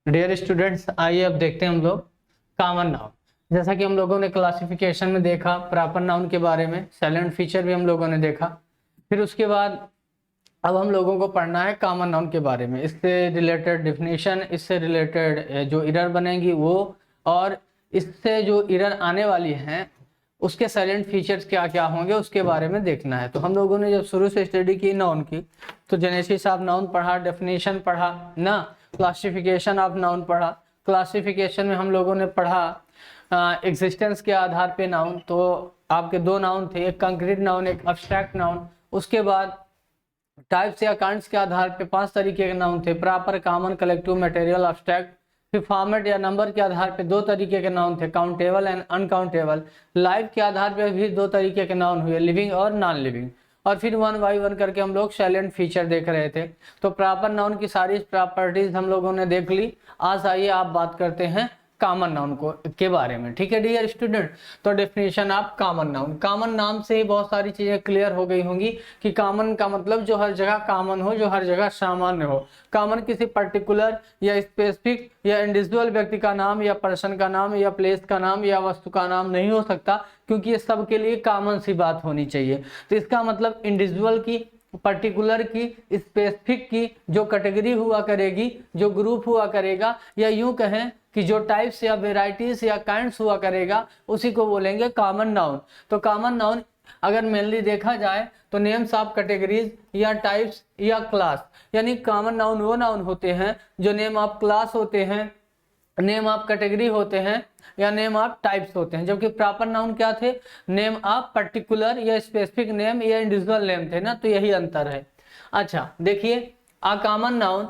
Dear students, आइए अब देखते हैं हम लोग कॉमन नाउन। जैसा कि हम लोगों ने क्लासिफिकेशन में देखा प्रॉपर नाउन के बारे में, साइलेंट फीचर भी हम लोगों ने देखा। फिर उसके बाद अब हम लोगों को पढ़ना है कॉमन नाउन के बारे में, इससे रिलेटेड डिफिनीशन, इससे रिलेटेड जो एरर बनेंगी वो, और इससे जो एरर आने वाली हैं उसके साइलेंट फीचर्स क्या क्या होंगे उसके बारे में देखना है। तो हम लोगों ने जब शुरू से स्टडी की नाउन की, तो जेनेसिस ऑफ नाउन पढ़ा, डेफिनेशन पढ़ा ना, क्लासिफिकेशन ऑफ नाउन पढ़ा। क्लासिफिकेशन में हम लोगों ने पढ़ा एग्जिस्टेंस के आधार पे नाउन। तो आपके दो नाउन थे, एक कंक्रीट नाउन, एक अब्स्ट्रैक्ट नाउन। उसके बाद टाइप्स या काइंड्स के आधार पे 5 तरीके के नाउन थे, proper, common, collective, material, abstract. फिर फॉर्मेट या नंबर के आधार पे 2 तरीके के नाउन थे, काउंटेबल एंड अनकाउंटेबल। लाइव के आधार पे भी 2 तरीके के नाउन हुए, लिविंग और नॉन लिविंग। और फिर 1 बाई 1 करके हम लोग साइलेंट फीचर देख रहे थे। तो प्रॉपर नाउन की सारी प्रॉपर्टीज हम लोगों ने देख ली। आज आइए आप बात करते हैं कॉमन नाउन को के बारे में, ठीक है डियर स्टूडेंट। तो definition of common noun, common नाम से ही बहुत सारी चीजें क्लियर हो गई होंगी कि कॉमन का मतलब जो हर जगह कॉमन हो, जो हर जगह सामान्य हो। कॉमन किसी पर्टिकुलर या स्पेसिफिक या इंडिविजुअल व्यक्ति का नाम या पर्सन का नाम या प्लेस का नाम या वस्तु का नाम नहीं हो सकता, क्योंकि ये सबके लिए कॉमन सी बात होनी चाहिए। तो इसका मतलब इंडिविजुअल की, पर्टिकुलर की, स्पेसिफिक की जो कैटेगरी हुआ करेगी, जो ग्रुप हुआ करेगा, या यूं कहें कि जो टाइप्स या वेराइटीज या काइंड्स हुआ करेगा, उसी को बोलेंगे कॉमन नाउन। तो कॉमन नाउन अगर मेनली देखा जाए तो नेम्स ऑफ कैटेगरीज या टाइप्स या क्लास, यानी कॉमन नाउन वो नाउन होते हैं जो नेम ऑफ क्लास होते हैं, नेम ऑफ कैटेगरी होते हैं या नेम ऑफ टाइप्स होते हैं। जबकि प्रॉपर नाउन क्या थे, नेम ऑफ पर्टिकुलर या स्पेसिफिक नेम या इंडिविजुअल नेम थे ना, तो यही अंतर है। अच्छा देखिए, a common noun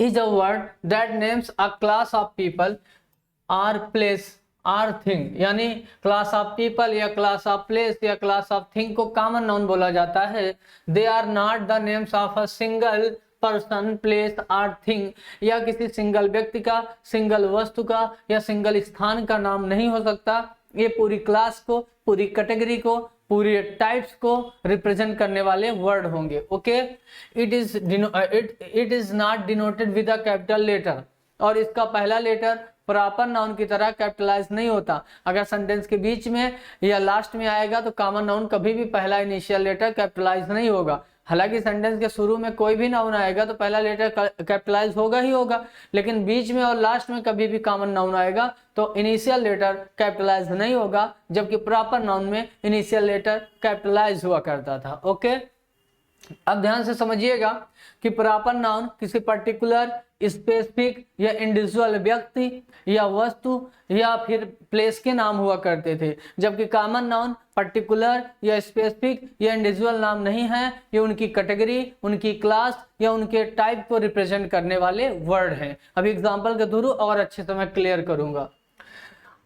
is a word that names a class of people or place or thing, यानी क्लास ऑफ पीपल या क्लास ऑफ प्लेस या क्लास ऑफ थिंग को कॉमन नाउन बोला जाता है। They are not the names of a single person, place और thing, या किसी सिंगल व्यक्ति का, सिंगल वस्तु का या सिंगल स्थान का नाम नहीं हो सकता। ये पूरी क्लास को, पूरी कैटेगरी को, पूरी टाइप्स को रिप्रेजेंट करने वाले वर्ड होंगे। Okay, it is not denoted with a capital letter, और इसका पहला लेटर प्रॉपर नाउन की तरह कैपिटलाइज नहीं होता। अगर सेंटेंस के बीच में या लास्ट में आएगा तो कॉमन नाउन कभी भी पहला इनिशियल लेटर कैपिटलाइज नहीं होगा। हालांकि सेंटेंस के शुरू में कोई भी नाउन आएगा तो पहला लेटर कैपिटलाइज होगा ही होगा, लेकिन बीच में और लास्ट में कभी भी कॉमन नाउन आएगा तो इनिशियल लेटर कैपिटलाइज नहीं होगा, जबकि प्रॉपर नाउन में इनिशियल लेटर कैपिटलाइज हुआ करता था। ओके, अब ध्यान से समझिएगा कि प्रॉपर नाउन किसी पर्टिकुलर, स्पेसिफिक या इंडिविजुअल व्यक्ति या वस्तु या फिर प्लेस के नाम हुआ करते थे, जबकि कॉमन नाउन पर्टिकुलर या स्पेसिफिक या इंडिविजुअल नाम नहीं है, ये उनकी कैटेगरी, उनकी क्लास या उनके टाइप को रिप्रेजेंट करने वाले वर्ड हैं। अभी एग्जांपल के थ्रू और अच्छे से मैं क्लियर करूंगा।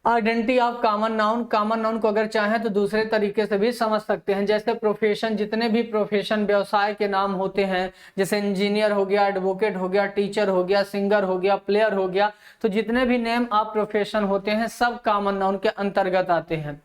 Identity of common noun, common noun को अगर चाहें तो दूसरे तरीके से भी समझ सकते हैं। जैसे प्रोफेशन, जितने भी प्रोफेशन व्यवसाय के नाम होते हैं, जैसे इंजीनियर हो गया, एडवोकेट हो गया, टीचर हो गया, सिंगर हो गया, प्लेयर हो गया, तो जितने भी नेम ऑफ प्रोफेशन होते हैं सब कॉमन नाउन के अंतर्गत आते हैं।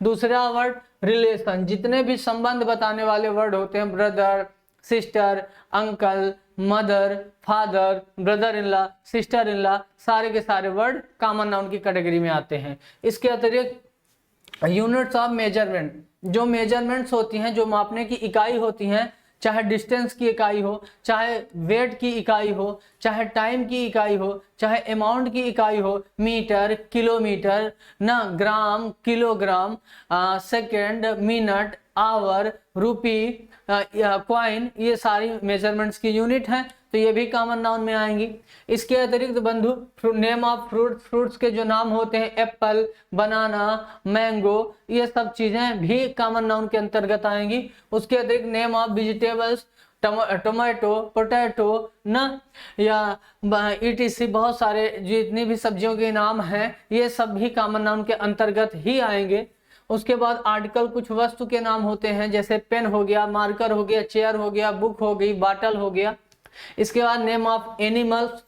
दूसरा वर्ड रिलेशन, जितने भी संबंध बताने वाले वर्ड होते हैं, brother, sister, uncle, mother, father, brother in law, sister in law, सारे के सारे वर्ड कॉमन नाउन की कैटेगरी में आते हैं। इसके अतिरिक्त यूनिट्स ऑफ मेजरमेंट, जो मेजरमेंट्स होती हैं, जो मापने की इकाई होती हैं, चाहे डिस्टेंस की इकाई हो, चाहे वेट की इकाई हो, चाहे टाइम की इकाई हो, चाहे अमाउंट की इकाई हो, मीटर, किलोमीटर ना, gram, kilogram, second, minute, hour, rupee, coin, ये सारी मेजरमेंट्स की यूनिट हैं, तो ये भी कॉमन नाउन में आएंगी। इसके अतिरिक्त बंधु नेम ऑफ फ्रूट्स के जो नाम होते हैं, एप्पल, बनाना, मैंगो, ये सब चीजें भी कॉमन नाउन के अंतर्गत आएंगी। उसके अतिरिक्त name of vegetables, tomato, potato ना, या ETC, बहुत सारे जितनी भी सब्जियों के नाम हैं, ये सब भी कॉमन नाउन के अंतर्गत ही आएंगे। उसके बाद आर्टिकल, कुछ वस्तु के नाम होते हैं, जैसे पेन हो गया, मार्कर हो गया, चेयर हो गया, बुक हो गई, बॉटल हो गया। इसके बाद नेम ऑफ एनिमल्स,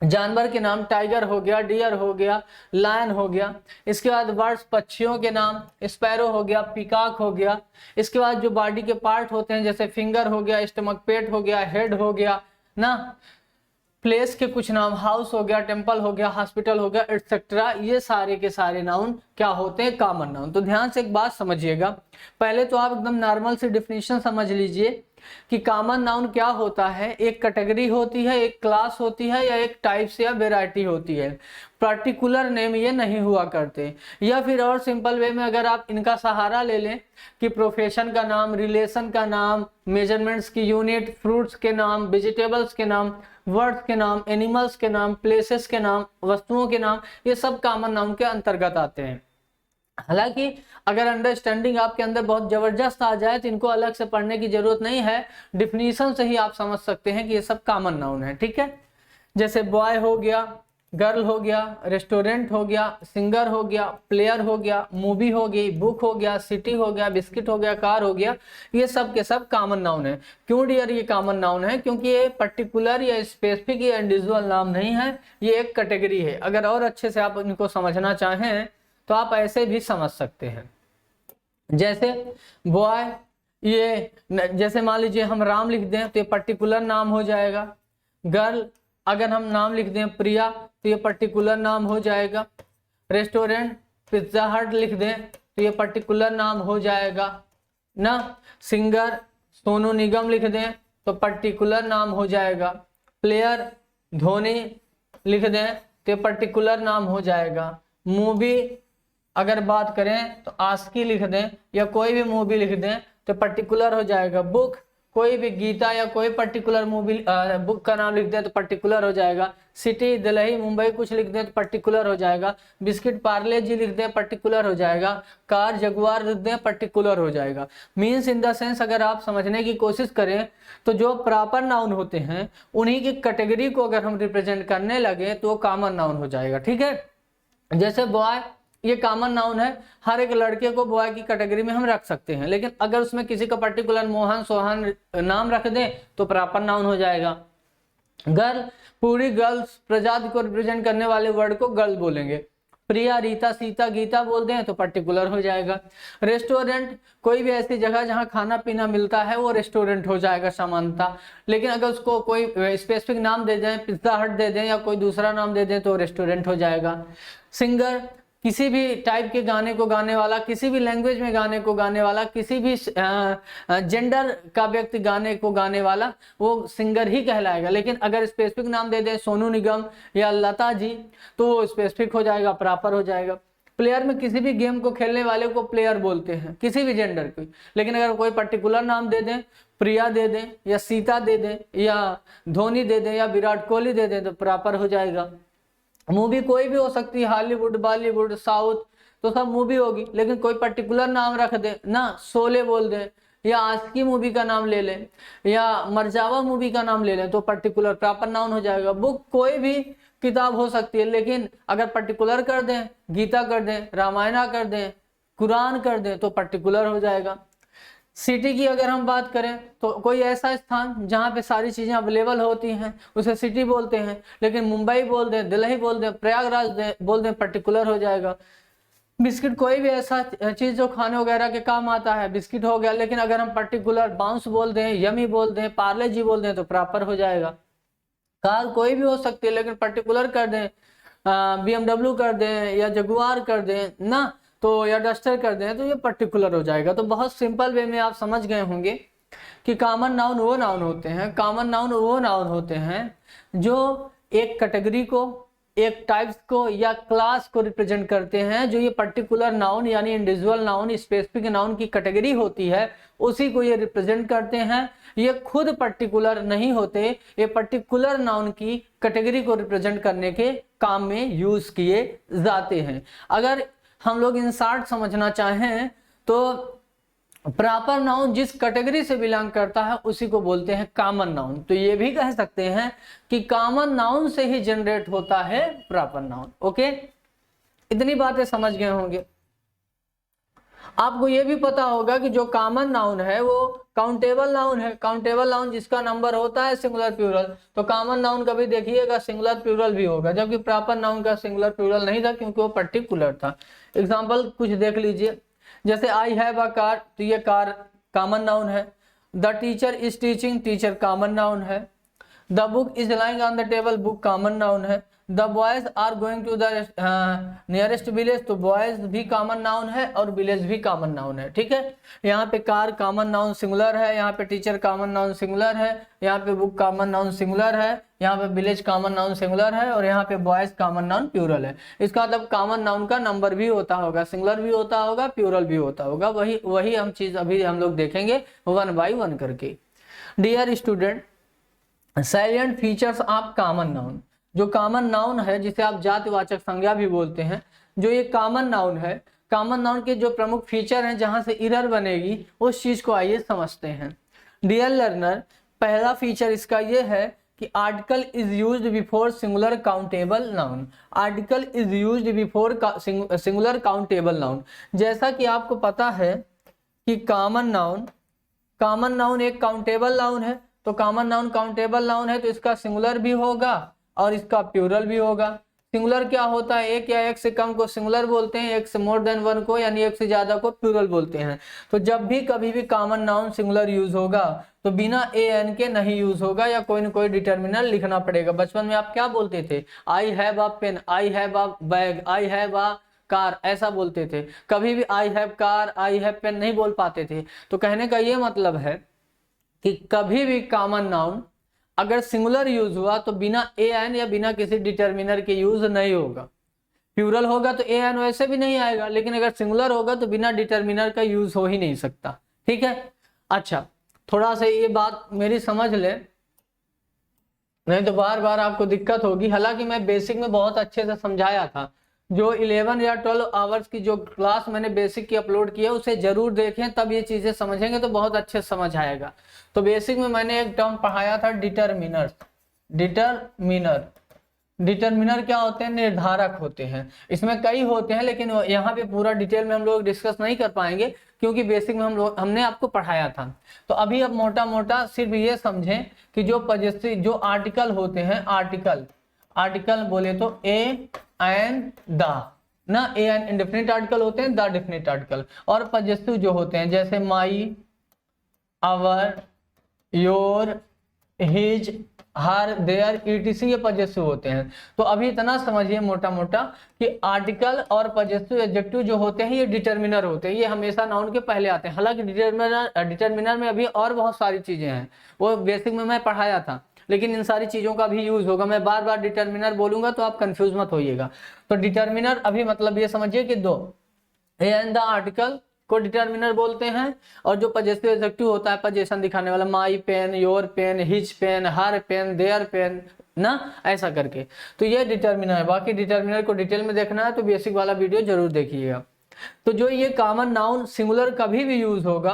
जानवर के नाम, टाइगर हो गया, डियर हो गया, लायन हो गया। इसके बाद बर्ड्स, पक्षियों के नाम, स्पैरो हो गया, पीकॉक हो गया। इसके बाद जो बॉडी के पार्ट होते हैं, जैसे फिंगर हो गया, स्टमक, पेट हो गया, हेड हो गया ना, प्लेस के कुछ नाम, हाउस हो गया, टेम्पल हो गया, हॉस्पिटल हो गया, एटसेट्रा, ये सारे के सारे नाउन क्या होते हैं, कॉमन नाउन। तो ध्यान से एक बात समझिएगा, पहले तो आप एकदम नॉर्मल सी डिफिनीशन समझ लीजिए कि कॉमन नाउन क्या होता है। एक कैटेगरी होती है, एक क्लास होती है, या एक टाइप्स या वेराइटी होती है, पर्टिकुलर नेम ये नहीं हुआ करते। या फिर और सिंपल वे में अगर आप इनका सहारा ले लें कि प्रोफेशन का नाम, रिलेशन का नाम, मेजरमेंट्स की यूनिट, फ्रूट्स के नाम, वेजिटेबल्स के नाम, वर्ड्स के नाम, एनिमल्स के नाम, प्लेसेस के नाम, वस्तुओं के नाम, ये सब कॉमन नाउन के अंतर्गत आते हैं। हालांकि अगर अंडरस्टैंडिंग आपके अंदर बहुत जबरदस्त आ जाए तो इनको अलग से पढ़ने की जरूरत नहीं है, डिफिनीशन से ही आप समझ सकते हैं कि ये सब कॉमन नाउन है। ठीक है, जैसे बॉय हो गया, गर्ल हो गया, रेस्टोरेंट हो गया, सिंगर हो गया, प्लेयर हो गया, मूवी हो गई, बुक हो गया, सिटी हो गया, बिस्किट हो गया, कार हो गया, ये सब के सब कॉमन नाउन है। क्यों डियर ये कॉमन नाउन है? क्योंकि ये पर्टिकुलर या स्पेसिफिक या इंडिविजुअल नाम नहीं है, ये एक कैटेगरी है। अगर और अच्छे से आप इनको समझना चाहें तो आप ऐसे भी समझ सकते हैं, जैसे बॉय, ये जैसे मान लीजिए हम राम लिख दें तो ये पर्टिकुलर नाम हो जाएगा। गर्ल अगर हम नाम लिख दें प्रिया तो ये पर्टिकुलर नाम हो जाएगा। रेस्टोरेंट पिज्जा हट लिख दें तो ये पर्टिकुलर नाम हो जाएगा ना। सिंगर सोनू निगम लिख दें तो पर्टिकुलर नाम हो जाएगा। प्लेयर धोनी लिख दें तो ये पर्टिकुलर नाम हो जाएगा। मूवी अगर बात करें तो आस्की लिख दें या कोई भी मूवी लिख दें तो पर्टिकुलर हो जाएगा। बुक कोई भी गीता या कोई पर्टिकुलर मूवी बुक का नाम लिख दें तो पर्टिकुलर हो जाएगा। सिटी दिल्ली मुंबई कुछ लिख दें तो पर्टिकुलर हो जाएगा। बिस्किट पार्ले जी लिख दें पर्टिकुलर हो जाएगा। कार जगुआर लिख दें पर्टिकुलर हो जाएगा। मीन्स इन द सेंस अगर आप समझने की कोशिश करें तो जो प्रॉपर नाउन होते हैं उन्हीं की कैटेगरी को अगर हम रिप्रेजेंट करने लगे तो वो कॉमन नाउन हो जाएगा। ठीक है, जैसे बॉय ये कॉमन नाउन है, हर एक लड़के को बॉय की कैटेगरी में हम रख सकते हैं, लेकिन अगर उसमें किसी का पर्टिकुलर मोहन सोहन नाम रख दें तो प्रॉपर नाउन हो जाएगा। गर्ल पूरी गर्ल्स प्रजाति को रिप्रेजेंट करने वाले वर्ड को गर्ल बोलेंगे। प्रिया रीता सीता गीता बोल दें तो पर्टिकुलर हो जाएगा। रेस्टोरेंट कोई भी ऐसी जगह जहां खाना पीना मिलता है वो रेस्टोरेंट हो जाएगा सामान्यता, लेकिन अगर उसको कोई स्पेसिफिक नाम दे दें, पिज्जा हट दे दें या कोई दूसरा नाम दे दें तो रेस्टोरेंट हो जाएगा। सिंगर किसी भी टाइप के गाने को गाने वाला, किसी भी लैंग्वेज में गाने को गाने वाला, किसी भी जेंडर का व्यक्ति गाने को गाने वाला, वो सिंगर ही कहलाएगा। लेकिन अगर स्पेसिफिक नाम दे दें सोनू निगम या लता जी तो वो स्पेसिफिक हो जाएगा, प्रॉपर हो जाएगा। प्लेयर में किसी भी गेम को खेलने वाले को प्लेयर बोलते हैं, किसी भी जेंडर को, लेकिन अगर कोई पर्टिकुलर नाम दे दें, प्रिया दे दें या सीता दे दें या धोनी दे दें या विराट कोहली दे दें तो प्रॉपर हो जाएगा। मूवी कोई भी हो सकती है, हॉलीवुड, बॉलीवुड, साउथ, तो सब मूवी होगी, लेकिन कोई पर्टिकुलर नाम रख दे ना, शोले बोल दे या आस्की मूवी का नाम ले लें या मरजावा मूवी का नाम ले लें तो पर्टिकुलर प्रॉपर नाउन हो जाएगा। बुक कोई भी किताब हो सकती है, लेकिन अगर पर्टिकुलर कर दें, गीता कर दें, रामायणा कर दें, कुरान कर दें तो पर्टिकुलर हो जाएगा। सिटी की अगर हम बात करें तो कोई ऐसा स्थान जहाँ पे सारी चीजें अवेलेबल होती हैं उसे सिटी बोलते हैं, लेकिन मुंबई बोल दें, दिल्ली बोल दें, प्रयागराज बोल दें पर्टिकुलर हो जाएगा। बिस्किट कोई भी ऐसा चीज जो खाने वगैरह के काम आता है, बिस्किट हो गया, लेकिन अगर हम पर्टिकुलर बाउंस बोल दें, यमी बोल दें, पार्ले जी बोल दें तो प्रॉपर हो जाएगा। कार कोई भी हो सकती है, लेकिन पर्टिकुलर कर दें, BMW कर दें या जगुआर कर दें ना, तो या डस्टर कर दें तो ये पर्टिकुलर हो जाएगा। तो बहुत सिंपल वे में आप समझ गए होंगे कि कॉमन नाउन वो नाउन होते हैं, कॉमन नाउन वो नाउन होते हैं जो एक कैटेगरी को, एक टाइप्स को या क्लास को रिप्रेजेंट करते हैं। जो ये पर्टिकुलर नाउन यानी इंडिविजुअल नाउन, स्पेसिफिक नाउन की कैटेगरी होती है उसी को ये रिप्रेजेंट करते हैं। ये खुद पर्टिकुलर नहीं होते, ये पर्टिकुलर नाउन की कैटेगरी को रिप्रेजेंट करने के काम में यूज किए जाते हैं। अगर हम लोग इन शॉर्ट समझना चाहें तो प्रॉपर नाउन जिस कैटेगरी से बिलोंग करता है उसी को बोलते हैं कॉमन नाउन। तो ये भी कह सकते हैं कि कॉमन नाउन से ही जनरेट होता है प्रॉपर नाउन। ओके, इतनी बातें समझ गए होंगे। आपको ये भी पता होगा कि जो कॉमन नाउन है वो काउंटेबल नाउन है। काउंटेबल नाउन जिसका नंबर होता है सिंगुलर प्लूरल, तो कॉमन नाउन कभी देखिएगा सिंगुलर प्लूरल भी होगा, जबकि प्रॉपर नाउन का सिंगुलर प्लूरल नहीं था क्योंकि वो पर्टिकुलर था। एग्जाम्पल कुछ देख लीजिए, जैसे आई हैव अ कार, तो ये कार कॉमन नाउन है। The teacher is teaching, teacher common noun है। The book is lying on the table, book common noun है। The boys are going to the nearest village, तो boys भी common noun है और village भी common noun है, ठीक है। यहाँ पे कार कॉमन नाउन सिंगुलर है, यहाँ पे टीचर कॉमन नाउन सिंगुलर है, यहाँ पे बुक कॉमन नाउन सिंगुलर है, यहाँ पे विलेज कॉमन नाउन सिंगुलर है और यहाँ पे बॉयज कॉमन नाउन प्लूरल है। इसका मतलब कॉमन नाउन का नंबर भी होता होगा, सिंगुलर भी होता होगा, प्लूरल भी होता होगा। वही हम चीज अभी हम लोग देखेंगे 1 by 1 करके। Dear student, silent features of common noun, जो कॉमन नाउन है जिसे आप जातिवाचक संज्ञा भी बोलते हैं, जो ये कॉमन नाउन है, कॉमन नाउन के जो प्रमुख फीचर हैं जहां से एरर बनेगी उस चीज को आइए समझते हैं। डियर लर्नर, पहला फीचर इसका ये है कि article is used before singular countable noun. Article is used before singular countable noun. जैसा कि आपको पता है कि कॉमन नाउन एक काउंटेबल नाउन है, तो कॉमन नाउन काउंटेबल नाउन है तो इसका सिंगुलर भी होगा और इसका प्लूरल भी होगा। सिंगुलर क्या होता है, एक या एक से कम को सिंगुलर बोलते हैं, एक से मोर देन वन को यानी एक से ज्यादा को प्लूरल बोलते हैं। तो जब भी कभी भी कॉमन नाउन सिंगुलर यूज होगा तो बिना एन के नहीं यूज होगा या कोई न कोई डिटर्मिनर लिखना पड़ेगा। बचपन में आप क्या बोलते थे, I have a pen, I have a bag, I have a car, ऐसा बोलते थे। कभी भी I have car, I have pen नहीं बोल पाते थे। तो कहने का ये मतलब है कि कभी भी कॉमन नाउन अगर सिंगुलर यूज हुआ तो बिना एन या बिना किसी डिटर्मिनर के यूज नहीं होगा। प्लूरल होगा तो एन वैसे भी नहीं आएगा, लेकिन अगर सिंगुलर होगा तो बिना डिटर्मिनर का यूज हो ही नहीं सकता, ठीक है। अच्छा, थोड़ा सा ये बात मेरी समझ ले, नहीं तो बार बार आपको दिक्कत होगी। हालांकि मैं बेसिक में बहुत अच्छे से समझाया था, जो 11 या 12 आवर्स की जो क्लास मैंने बेसिक की अपलोड की है उसे जरूर देखें, तब ये चीजें समझेंगे तो बहुत अच्छे से समझ आएगा। तो बेसिक में मैंने एक टर्म पढ़ाया था डिटरमिनर। डिटरमिनर क्या होते हैं, निर्धारक होते हैं। इसमें कई होते हैं लेकिन यहाँ पे पूरा डिटेल में हम लोग डिस्कस नहीं कर पाएंगे क्योंकि बेसिक में हमने आपको पढ़ाया था। तो अभी अब मोटा मोटा सिर्फ ये समझें कि जो पजेसिव जो आर्टिकल होते हैं, आर्टिकल बोले तो ए एंड द ना, ए एंड इंडेफिनिट आर्टिकल होते हैं, द डेफिनिट आर्टिकल। और पजेसिव जो होते हैं जैसे my, our, your, his, her, their, etc, ये पजेसिव होते हैं। तो अभी इतना समझिए मोटा मोटा कि आर्टिकल और पजेसिव एडजेक्टिव जो होते हैं ये डिटर्मिनर होते हैं, ये हमेशा नाउन के पहले आते हैं। हालांकि डिटर्मिनर में अभी और बहुत सारी चीजें हैं, वो बेसिक में मैं पढ़ाया था, लेकिन इन सारी चीजों का भी यूज होगा। मैं बार बार डिटर्मिनर बोलूंगा तो आप कंफ्यूज मत होइएगा। तो डिटर्मिनर अभी मतलब ये समझिए कि दो, ए एंड द आर्टिकल को डिटर्मिनर बोलते हैं, और जो पजेसिव एडजेक्टिव होता है पजेशन दिखाने वाला, my pen, your pen, his pen, her pen, their pen ना, ऐसा करके, तो ये डिटर्मिनर है। बाकी डिटर्मिनर को डिटेल में देखना है तो बेसिक वाला वीडियो जरूर देखिएगा। तो जो ये कॉमन नाउन सिंगुलर कभी भी यूज होगा,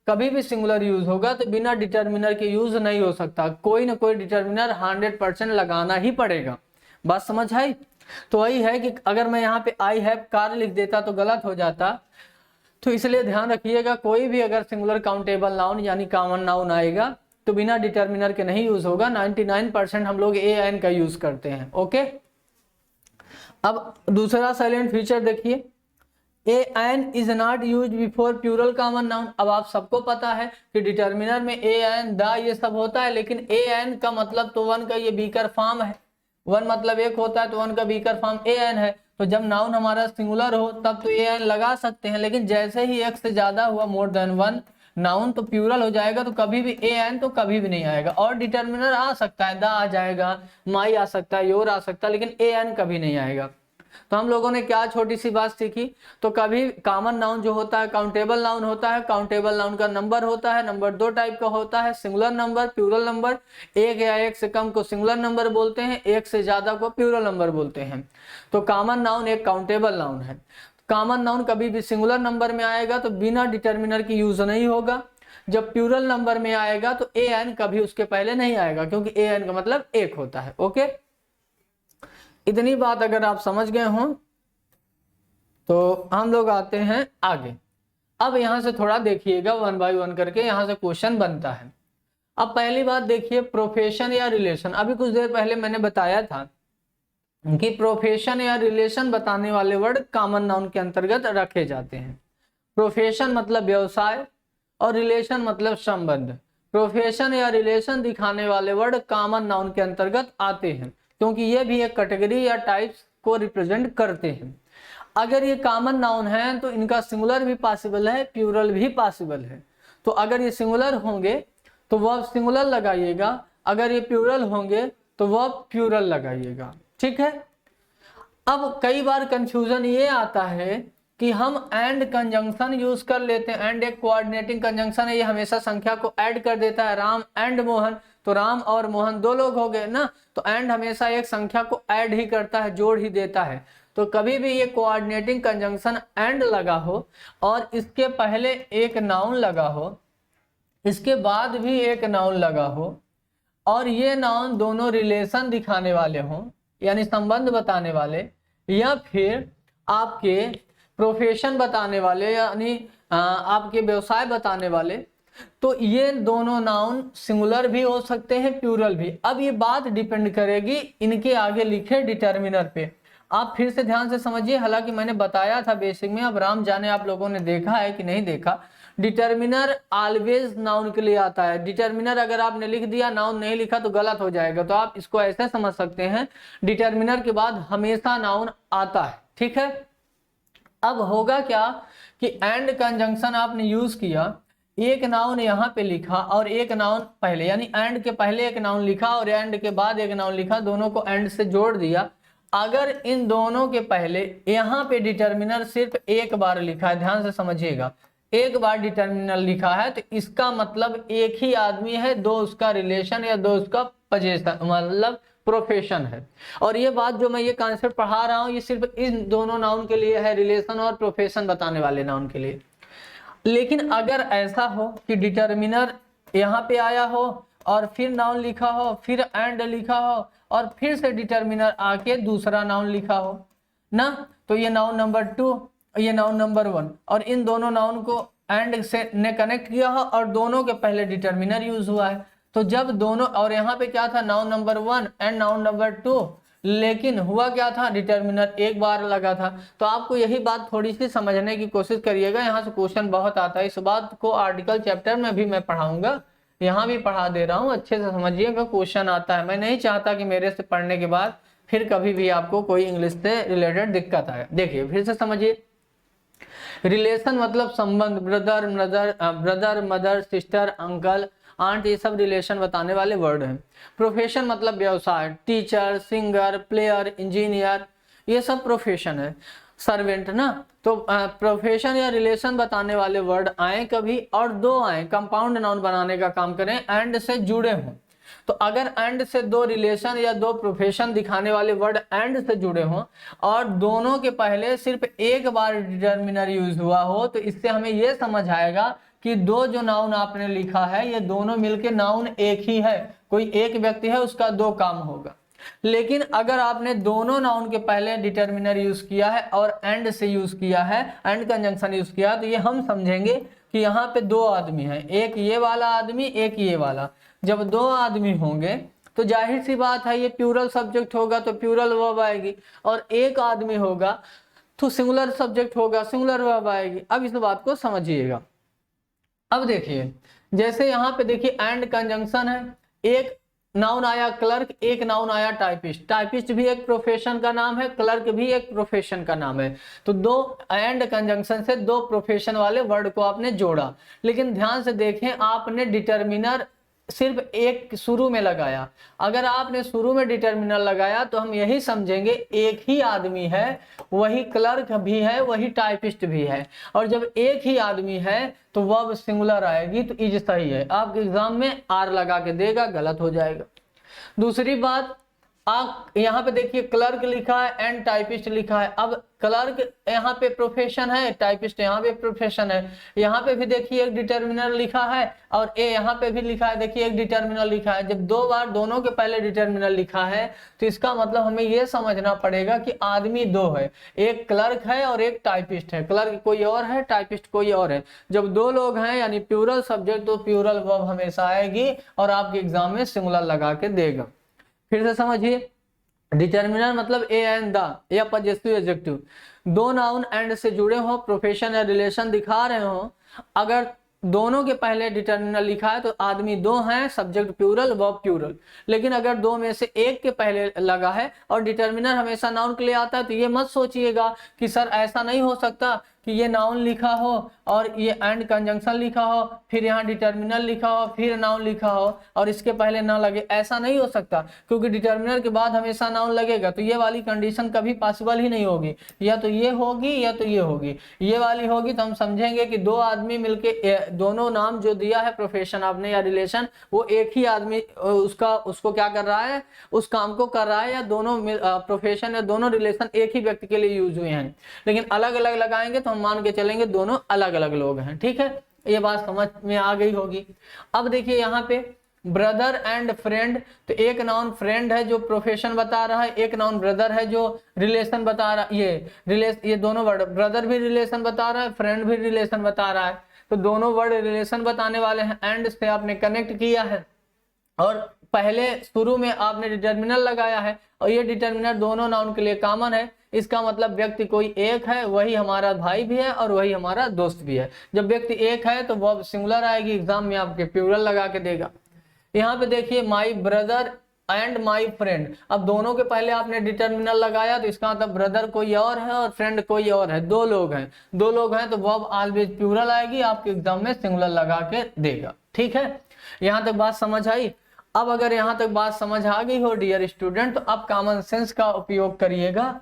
कभी भी सिंगुलर यूज होगा तो बिना डिटर्मिनर के यूज नहीं हो सकता, कोई ना कोई डिटर्मिनर 100% लगाना ही पड़ेगा। बात समझ आई? तो वही है कि अगर मैं यहाँ पे आई हैव कार लिख देता तो गलत हो जाता, तो इसलिए ध्यान रखिएगा कोई भी अगर सिंगुलर काउंटेबल नाउन यानी कॉमन नाउन आएगा तो बिना डिटर्मिनर के नहीं यूज होगा। 99% हम लोग ए एन का यूज करते हैं। ओके, अब दूसरा साइलेंट फीचर देखिए, A N is not use before plural common noun. अब आप सबको पता है कि डिटर्मिनर में ए एन द ये सब होता है, लेकिन ए एन का मतलब तो वन का ये बीकर फॉर्म है, वन मतलब एक होता है तो वन का बीकर फॉर्म ए एन है। तो जब नाउन हमारा सिंगुलर हो तब तो ए एन लगा सकते हैं, लेकिन जैसे ही एक से ज्यादा हुआ, मोर देन वन नाउन, तो प्लूरल हो जाएगा, तो कभी भी ए एन तो कभी भी नहीं आएगा। और डिटर्मिनर आ सकता है, द आ जाएगा, माई आ सकता है, योर आ सकता है, लेकिन ए एन कभी नहीं आएगा। तो हम लोगों ने क्या छोटी सी बात सीखी, तो कभी कॉमन नाउन जो होता है काउंटेबल नाउन होता है, काउंटेबल नाउन का नंबर होता है, नंबर दो टाइप का होता है, सिंगुलर नंबर, प्लूरल नंबर। एक या एक से कम को सिंगुलर नंबर बोलते हैं, एक से ज्यादा को प्लूरल नंबर बोलते हैं। तो कॉमन नाउन एक काउंटेबल नाउन है। कॉमन नाउन कभी भी सिंगुलर नंबर में आएगा तो बिना डिटर्मिनर की यूज नहीं होगा। जब प्लूरल नंबर में आएगा तो ए एन कभी उसके पहले नहीं आएगा, क्योंकि ए एन का मतलब एक होता है। ओके, इतनी बात अगर आप समझ गए हो तो हम लोग आते हैं आगे। अब यहां से थोड़ा देखिएगा 1 by 1 करके, यहां से क्वेश्चन बनता है। अब पहली बात देखिए, प्रोफेशन या रिलेशन। अभी कुछ देर पहले मैंने बताया था कि प्रोफेशन या रिलेशन बताने वाले वर्ड कॉमन नाउन के अंतर्गत रखे जाते हैं। प्रोफेशन मतलब व्यवसाय और रिलेशन मतलब संबंध। प्रोफेशन या रिलेशन दिखाने वाले वर्ड कॉमन नाउन के अंतर्गत आते हैं, क्योंकि ये भी एक कैटेगरी या टाइप्स को रिप्रेजेंट करते हैं। अगर ये कॉमन नाउन है तो इनका सिंगुलर भी पॉसिबल है, प्लूरल भी पॉसिबल है। तो अगर ये सिंगुलर होंगे तो वह सिंगुलर लगाइएगा, अगर ये प्लूरल होंगे तो वह प्लूरल लगाइएगा। ठीक है। अब कई बार कंफ्यूजन ये आता है कि हम एंड कंजंक्शन यूज कर लेते हैं। एंड एक कोऑर्डिनेटिंग कंजंक्शन है, ये हमेशा संख्या को ऐड कर देता है। राम एंड मोहन, तो राम और मोहन दो लोग हो गए ना, तो एंड हमेशा एक संख्या को ऐड ही करता है, जोड़ ही देता है। तो कभी भी ये कोऑर्डिनेटिंग कंजंक्शन एंड लगा हो और इसके पहले एक नाउन लगा हो, इसके बाद भी एक नाउन लगा हो, और ये नाउन दोनों रिलेशन दिखाने वाले हों, यानी संबंध बताने वाले, या फिर आपके प्रोफेशन बताने वाले, यानी आपके व्यवसाय बताने वाले, तो ये दोनों नाउन सिंगुलर भी हो सकते हैं, प्लूरल भी। अब ये बात डिपेंड करेगी इनके आगे लिखे डिटर्मिनर पे। आप फिर से ध्यान से समझिए, हालांकि मैंने बताया था बेसिक में, अब राम जाने आप लोगों ने देखा है कि नहीं देखा। डिटर्मिनर ऑलवेज नाउन के लिए आता है। डिटर्मिनर अगर आपने लिख दिया, नाउन नहीं लिखा तो गलत हो जाएगा। तो आप इसको ऐसे समझ सकते हैं, डिटर्मिनर के बाद हमेशा नाउन आता है। ठीक है। अब होगा क्या कि एंड कंजंक्शन आपने यूज किया, एक नाउन यहाँ पे लिखा और एक नाउन पहले, यानी एंड के पहले एक नाउन लिखा और एंड के बाद एक नाउन लिखा, दोनों को एंड से जोड़ दिया। अगर इन दोनों के पहले यहाँ पे डिटर्मिनर सिर्फ एक बार लिखा है, ध्यान से समझिएगा, एक बार डिटर्मिनर लिखा है, तो इसका मतलब एक ही आदमी है, दो उसका रिलेशन या दो उसका पोजीशन, मतलब प्रोफेशन है। और ये बात जो मैं ये कॉन्सेप्ट पढ़ा रहा हूँ, ये सिर्फ इन दोनों नाउन के लिए है, रिलेशन और प्रोफेशन बताने वाले नाउन के लिए। लेकिन अगर ऐसा हो कि डिटर्मिनर यहाँ पे आया हो और फिर नाउन लिखा हो, फिर एंड लिखा हो और फिर से डिटर्मिनर आके दूसरा नाउन लिखा हो ना, तो ये नाउन नंबर 2, ये नाउन नंबर 1, और इन दोनों नाउन को एंड से ने कनेक्ट किया हो और दोनों के पहले डिटर्मिनर यूज हुआ है। तो जब दोनों, और यहाँ पे क्या था, noun number 1 and noun number 2, लेकिन हुआ क्या था, डिटर्मिनर एक बार लगा था। तो आपको यही बात थोड़ी सी समझने की कोशिश करिएगा, यहाँ से क्वेश्चन बहुत आता है। इस बात को आर्टिकल चैप्टर में भी मैं पढ़ाऊंगा, यहाँ भी पढ़ा दे रहा हूँ, अच्छे से समझिएगा, क्वेश्चन आता है। मैं नहीं चाहता कि मेरे से पढ़ने के बाद फिर कभी भी आपको कोई इंग्लिश से रिलेटेड दिक्कत आए। देखिए फिर से समझिए, रिलेशन मतलब संबंध, brother mother sister uncle aunt, ये सब रिलेशन बताने वाले वर्ड हैं। प्रोफेशन मतलब व्यवसाय, टीचर सिंगर प्लेयर इंजीनियर, ये सब प्रोफेशन है। सर्वेंट ना, तो प्रोफेशन या रिलेशन बताने वाले वर्ड आए कभी और दो आए, कंपाउंड नाउन बनाने का काम करें, एंड से जुड़े हों। तो अगर एंड से दो रिलेशन या दो प्रोफेशन दिखाने वाले वर्ड एंड से जुड़े हों और दोनों के पहले सिर्फ एक बार डिटर्मिनर यूज हुआ हो, तो इससे हमें यह समझ आएगा कि दो जो नाउन आपने लिखा है ये दोनों मिलके नाउन एक ही है, कोई एक व्यक्ति है, उसका दो काम होगा। लेकिन अगर आपने दोनों नाउन के पहले डिटर्मिनर यूज किया है और एंड से यूज किया है, एंड कंजंक्शन यूज किया, तो ये हम समझेंगे कि यहाँ पे दो आदमी हैं, एक ये वाला आदमी एक ये वाला। जब दो आदमी होंगे तो जाहिर सी बात है ये प्लूरल सब्जेक्ट होगा तो प्लूरल वर्ब आएगी, और एक आदमी होगा तो सिंगुलर सब्जेक्ट होगा, सिंगुलर वर्ब आएगी। अब इस बात को समझिएगा। अब देखिए, जैसे यहाँ पे देखिए एंड कंजंक्शन है, एक नाउन आया क्लर्क, एक नाउन आया टाइपिस्ट। टाइपिस्ट भी एक प्रोफेशन का नाम है, क्लर्क भी एक प्रोफेशन का नाम है। तो दो एंड कंजंक्शन से दो प्रोफेशन वाले वर्ड को आपने जोड़ा। लेकिन ध्यान से देखें, आपने डिटर्मिनर सिर्फ एक शुरू में लगाया। अगर आपने शुरू में डिटर्मिनर लगाया तो हम यही समझेंगे एक ही आदमी है, वही क्लर्क भी है, वही टाइपिस्ट भी है। और जब एक ही आदमी है तो वर्ब सिंगुलर आएगी, तो इज सही है। आपके एग्जाम में आर लगा के देगा, गलत हो जाएगा। दूसरी बात, आप यहाँ पे देखिए क्लर्क लिखा है एंड टाइपिस्ट लिखा है। अब क्लर्क यहाँ पे प्रोफेशन है, टाइपिस्ट यहाँ पे प्रोफेशन है। यहाँ पे भी देखिए एक डिटर्मिनर लिखा है और ए यहाँ पे भी लिखा है, देखिए एक डिटर्मिनर लिखा है। जब दो बार दोनों के पहले डिटर्मिनर लिखा है तो इसका मतलब हमें यह समझना पड़ेगा कि आदमी दो है, एक क्लर्क है और एक टाइपिस्ट है। क्लर्क कोई और है, टाइपिस्ट कोई और है। जब दो लोग हैं यानी प्लूरल सब्जेक्ट, तो प्लूरल वर्ब हमेशा आएगी और आपके एग्जाम में सिंगुलर लगा के देगा। फिर से समझिए, डिटर्मिनर मतलब ए एंड द या पजेसिव एडजेक्टिव, दो नाउन एंड से जुड़े हो, प्रोफेशन या रिलेशन दिखा रहे हो। अगर दोनों के पहले डिटर्मिनर लिखा है तो आदमी दो हैं, सब्जेक्ट प्लूरल, वर्ब प्लूरल। लेकिन अगर दो में से एक के पहले लगा है और डिटर्मिनर हमेशा नाउन के लिए आता है तो ये मत सोचिएगा कि सर ऐसा नहीं हो सकता कि ये नाउन लिखा हो और ये एंड कंजंक्शन लिखा हो, फिर यहाँ डिटर्मिनर लिखा हो, फिर नाउन लिखा हो और इसके पहले ना लगे। ऐसा नहीं हो सकता, क्योंकि डिटर्मिनर के बाद हमेशा नाउन लगेगा, तो ये वाली कंडीशन कभी पॉसिबल ही नहीं होगी। या तो ये होगी या तो ये होगी। ये वाली होगी तो हम समझेंगे कि दो आदमी मिलके, दोनों नाम जो दिया है प्रोफेशन आपने या रिलेशन, वो एक ही आदमी उसको क्या कर रहा है, उस काम को कर रहा है, या दोनों प्रोफेशन या दोनों रिलेशन एक ही व्यक्ति के लिए यूज हुए हैं। लेकिन अलग अलग लगाएंगे तो हम मान के चलेंगे दोनों अलग अलग लोग हैं। ठीक है, ये बात समझ में आ गई होगी। अब देखिए यहाँ पे ब्रदर एंड फ्रेंड, तो एक नाउन फ्रेंड है जो प्रोफेशन बता रहा है, एक नाउन ब्रदर है जो रिलेशन बता रहा है। ये दोनों वर्ड, ब्रदर भी रिलेशन बता रहा है, फ्रेंड भी रिलेशन बता रहा है, तो दोनों वर्ड रिलेशन बताने वाले हैं। एंड से आपने कनेक्ट किया है और पहले शुरू में आपने डिटर्मिनर लगाया है और ये डिटर्मिनर दोनों नाउन के लिए कॉमन है। इसका मतलब व्यक्ति कोई एक है, वही हमारा भाई भी है और वही हमारा दोस्त भी है। जब व्यक्ति एक है तो वर्ब सिंगुलर आएगी, एग्जाम में आपके प्लूरल लगा के देगा। यहाँ पे देखिए my brother and my friend, अब दोनों के पहले आपने डिटर्मिनर लगाया तो इसका मतलब ब्रदर कोई और है और फ्रेंड कोई और है, दो लोग हैं तो वर्ब ऑलवेज प्लूरल आएगी, आपके एग्जाम में सिंगुलर लगा के देगा। ठीक है, यहाँ तक बात समझ आई। अब अगर यहाँ तक बात समझ आ गई हो डियर स्टूडेंट, तो आप कॉमन सेंस का उपयोग करिएगा,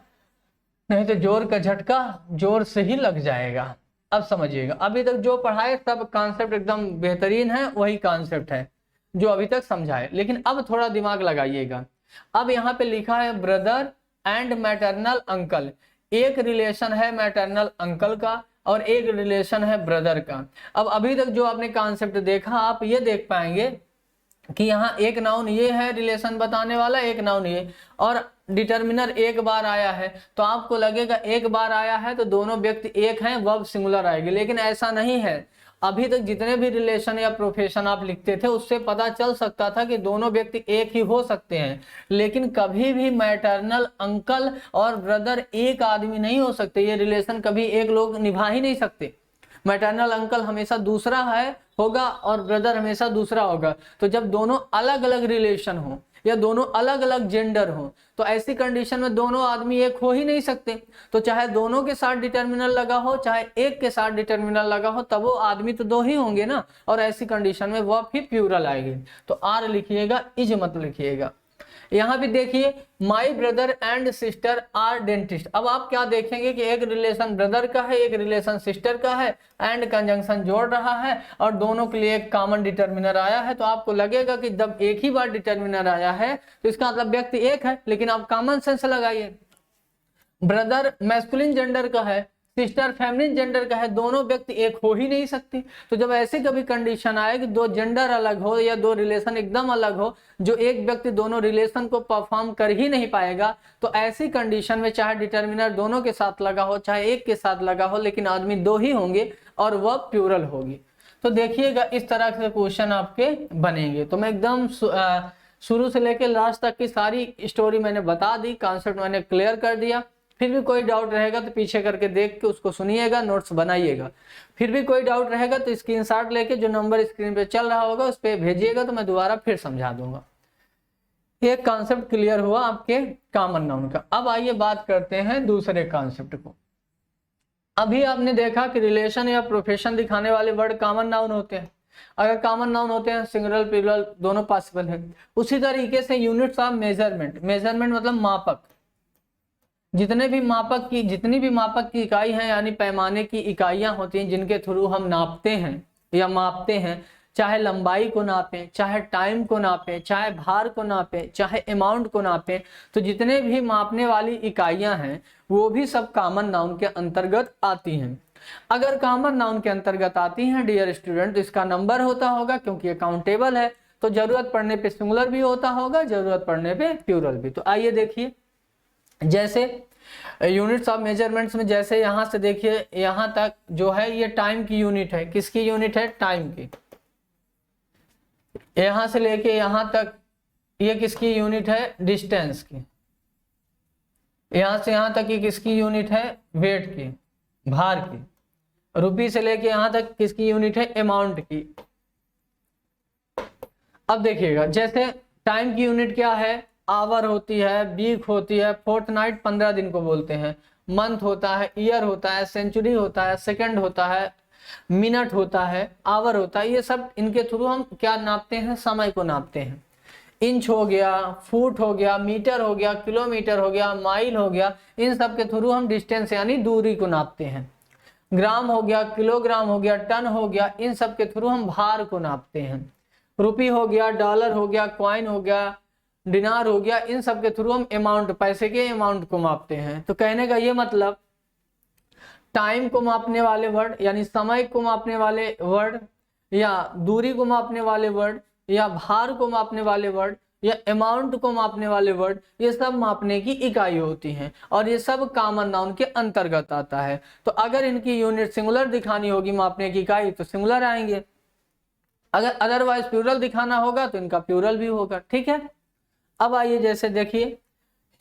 नहीं तो जोर का झटका जोर से ही लग जाएगा। अब समझिएगा, अभी तक जो पढ़ाए सब कॉन्सेप्ट एकदम बेहतरीन है, वही कॉन्सेप्ट है जो अभी तक समझाए, लेकिन अब थोड़ा दिमाग लगाइएगा। अब यहाँ पे लिखा है ब्रदर एंड मैटरनल अंकल, एक रिलेशन है मैटरनल अंकल का और एक रिलेशन है ब्रदर का। अब अभी तक जो आपने कॉन्सेप्ट देखा, आप ये देख पाएंगे कि यहाँ एक नाउन ये है रिलेशन बताने वाला, एक नाउन ये, और डिटर्मिनर एक बार आया है, तो आपको लगेगा एक बार आया है तो दोनों व्यक्ति एक हैं, वर्ब सिंगुलर आएगी। लेकिन ऐसा नहीं है। अभी तक जितने भी रिलेशन या प्रोफेशन आप लिखते थे उससे पता चल सकता था कि दोनों व्यक्ति एक ही हो सकते हैं, लेकिन कभी भी मैटरनल अंकल और ब्रदर एक आदमी नहीं हो सकते। ये रिलेशन कभी एक लोग निभा ही नहीं सकते। मैटरनल अंकल हमेशा दूसरा होगा और ब्रदर हमेशा दूसरा होगा। तो जब दोनों अलग अलग रिलेशन हो या दोनों अलग अलग जेंडर हो, तो ऐसी कंडीशन में दोनों आदमी एक हो ही नहीं सकते। तो चाहे दोनों के साथ डिटर्मिनल लगा हो, चाहे एक के साथ डिटर्मिनल लगा हो, तब वो आदमी तो दो ही होंगे ना, और ऐसी कंडीशन में वर्ब ही प्लूरल आएगी। तो आर लिखिएगा, इज मत लिखिएगा। यहाँ भी देखिए my brother and sister are dentist. अब आप क्या देखेंगे कि एक रिलेशन ब्रदर का है, एक रिलेशन सिस्टर का है, एंड कंजंक्शन जोड़ रहा है और दोनों के लिए एक कॉमन डिटर्मिनर आया है। तो आपको लगेगा कि जब एक ही बार डिटर्मिनर आया है तो इसका मतलब व्यक्ति एक है, लेकिन आप कॉमन सेंस लगाइए। ब्रदर मैस्कुलिन जेंडर का है, सिस्टर फेमिनिन जेंडर का है, दोनों व्यक्ति एक हो ही नहीं सकते। तो जब ऐसी कभी कंडीशन आए कि दो जेंडर अलग हो या दो रिलेशन एकदम अलग हो, जो एक व्यक्ति दोनों रिलेशन को परफॉर्म कर ही नहीं पाएगा, तो ऐसी कंडीशन में चाहे डिटर्मिनर दोनों के साथ लगा हो चाहे एक के साथ लगा हो, लेकिन आदमी दो ही होंगे और वह प्लूरल होगी। तो देखिएगा इस तरह से क्वेश्चन आपके बनेंगे। तो मैं एकदम शुरू से लेकर लास्ट तक की सारी स्टोरी मैंने बता दी, कॉन्सेप्ट मैंने क्लियर कर दिया। फिर भी कोई डाउट रहेगा तो पीछे करके देख के उसको सुनिएगा, नोट्स बनाइएगा। फिर भी कोई डाउट रहेगा तो स्क्रीनशॉट लेके जो नंबर स्क्रीन पे चल रहा होगा उस पर भेजिएगा, तो मैं दोबारा फिर समझा दूंगा। एक कॉन्सेप्ट क्लियर हुआ आपके कॉमन नाउन का। अब आइए बात करते हैं दूसरे कॉन्सेप्ट को। अभी आपने देखा कि रिलेशन या प्रोफेशन दिखाने वाले वर्ड कॉमन नाउन होते हैं। अगर कॉमन नाउन होते हैं सिंगुलर प्लूरल दोनों पॉसिबल है। उसी तरीके से यूनिट्स ऑफ मेजरमेंट, मेजरमेंट मतलब मापक, जितनी भी मापक की इकाई है, यानी पैमाने की इकाइयां होती हैं जिनके थ्रू हम नापते हैं या मापते हैं, चाहे लंबाई को नापें, चाहे टाइम को नापें, चाहे भार को नापें, चाहे अमाउंट को नापें, तो जितने भी मापने वाली इकाइयां हैं वो भी सब कॉमन नाउन के अंतर्गत आती हैं। अगर कॉमन नाउन के अंतर्गत आती हैं डियर स्टूडेंट, तो इसका नंबर होता होगा, क्योंकि ये काउंटेबल है, तो जरूरत पड़ने पे सिंगुलर भी होता होगा, जरूरत पड़ने पे प्लूरल भी। तो आइए देखिए, जैसे यूनिट्स ऑफ मेजरमेंट्स में, जैसे यहां से देखिए यहां तक जो है ये टाइम की यूनिट है। किसकी यूनिट है? टाइम की। यहां से लेके यहां तक ये किसकी यूनिट है? डिस्टेंस की। यहां से यहां तक ये किसकी यूनिट है? वेट की, भार की। रुपी से लेके यहाँ तक किसकी यूनिट है, अमाउंट की। अब देखिएगा, जैसे टाइम की यूनिट क्या है, आवर होती है, वीक होती है, फोर्टनाइट 15 दिन को बोलते हैं, मंथ होता है, ईयर होता है, सेंचुरी होता है, सेकंड होता है, मिनट होता है, आवर होता है। ये सब इनके थ्रू हम क्या नापते हैं, समय को नापते हैं। इंच हो गया, फुट हो गया, मीटर हो गया, किलोमीटर हो गया, माइल हो गया, इन सब के थ्रू हम डिस्टेंस यानी दूरी को नापते हैं। ग्राम हो गया, किलोग्राम हो गया, टन हो गया, इन सब के थ्रू हम भार को नापते हैं। रुपी हो गया, डॉलर हो गया, कॉइन हो गया, डिनार हो गया, इन सब के थ्रू हम अमाउंट, पैसे के अमाउंट को मापते हैं। तो कहने का ये मतलब टाइम को मापने वाले वर्ड यानी समय को मापने वाले वर्ड, या दूरी को मापने वाले वर्ड, या भार को मापने वाले वर्ड, या अमाउंट को मापने वाले वर्ड, ये सब मापने की इकाई होती हैं और ये सब कॉमन नाउन के अंतर्गत आता है। तो अगर इनकी यूनिट सिंगुलर दिखानी होगी मापने की इकाई तो सिंगुलर आएंगे, अगर अदरवाइज प्लूरल दिखाना होगा तो इनका प्लूरल भी होगा। ठीक है, अब आइए जैसे देखिए,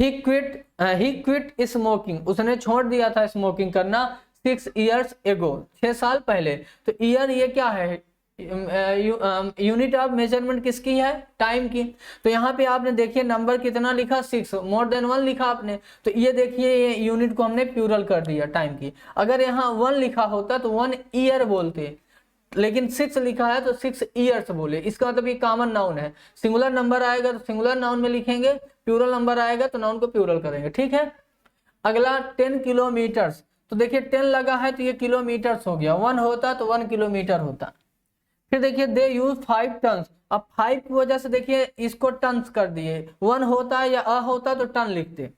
ही क्विट स्मोकिंग, उसने छोड़ दिया था स्मोकिंग करना 6 years ago, 6 साल पहले। तो ईयर ये क्या है, यूनिट ऑफ मेजरमेंट किसकी है, टाइम की। तो यहाँ पे आपने देखिए नंबर कितना लिखा, 6, मोर देन 1 लिखा आपने, तो ये देखिए ये यूनिट को हमने प्लूरल कर दिया टाइम की। अगर यहाँ 1 लिखा होता तो 1 ईयर बोलते, लेकिन 6 लिखा है तो 6 ईयर्स बोले। इसका मतलब ये कॉमन नाउन है, सिंगुलर नंबर आएगा तो सिंगुलर नाउन में लिखेंगे, प्लूरल नंबर आएगा तो नाउन को प्लूरल करेंगे। ठीक है, अगला 10 किलोमीटर्स, तो देखिए 10 लगा है तो ये किलोमीटर्स हो गया, 1 होता तो 1 किलोमीटर होता। फिर देखिए दे यूज 5 टन्स, अब 5 की वजह से देखिए इसको टन्स कर दिए, 1 होता या अ होता तो टन लिखते।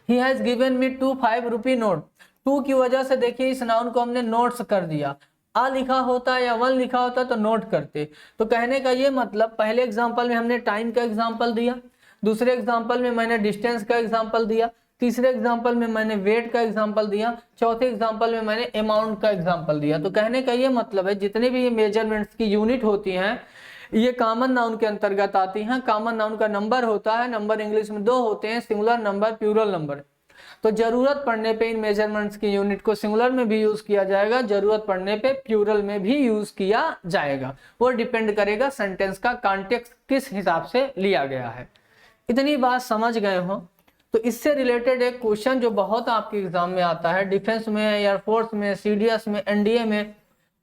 He has given me 2 5 rupee note, 2 की वजह से देखिए इस नाउन को हमने नोट्स कर दिया, आ लिखा होता या 1 लिखा होता तो नोट करते। तो कहने का ये मतलब पहले एग्जांपल में हमने टाइम का एग्जांपल दिया, दूसरे एग्जांपल में मैंने डिस्टेंस का एग्जांपल दिया, तीसरे एग्जांपल में मैंने वेट का एग्जांपल दिया, चौथे एग्जांपल में मैंने अमाउंट का एग्जांपल दिया। तो कहने का ये मतलब है जितने भी ये मेजरमेंट्स की यूनिट होती हैं ये कॉमन नाउन के अंतर्गत आती हैं। कॉमन नाउन का नंबर होता है, नंबर इंग्लिश में 2 होते हैं, सिंगुलर नंबर, प्लूरल नंबर। तो जरूरत पड़ने पे इन मेजरमेंट्स की यूनिट को सिंगुलर में भी यूज किया जाएगा, जरूरत पड़ने पे प्लूरल में भी यूज किया जाएगा। वो डिपेंड करेगा सेंटेंस का कॉन्टेक्स्ट किस हिसाब से लिया गया है। इतनी बात समझ गए हो तो इससे रिलेटेड एक क्वेश्चन जो बहुत आपके एग्जाम में आता है, डिफेंस में, एयरफोर्स में, सीडीएस में, एनडीए में,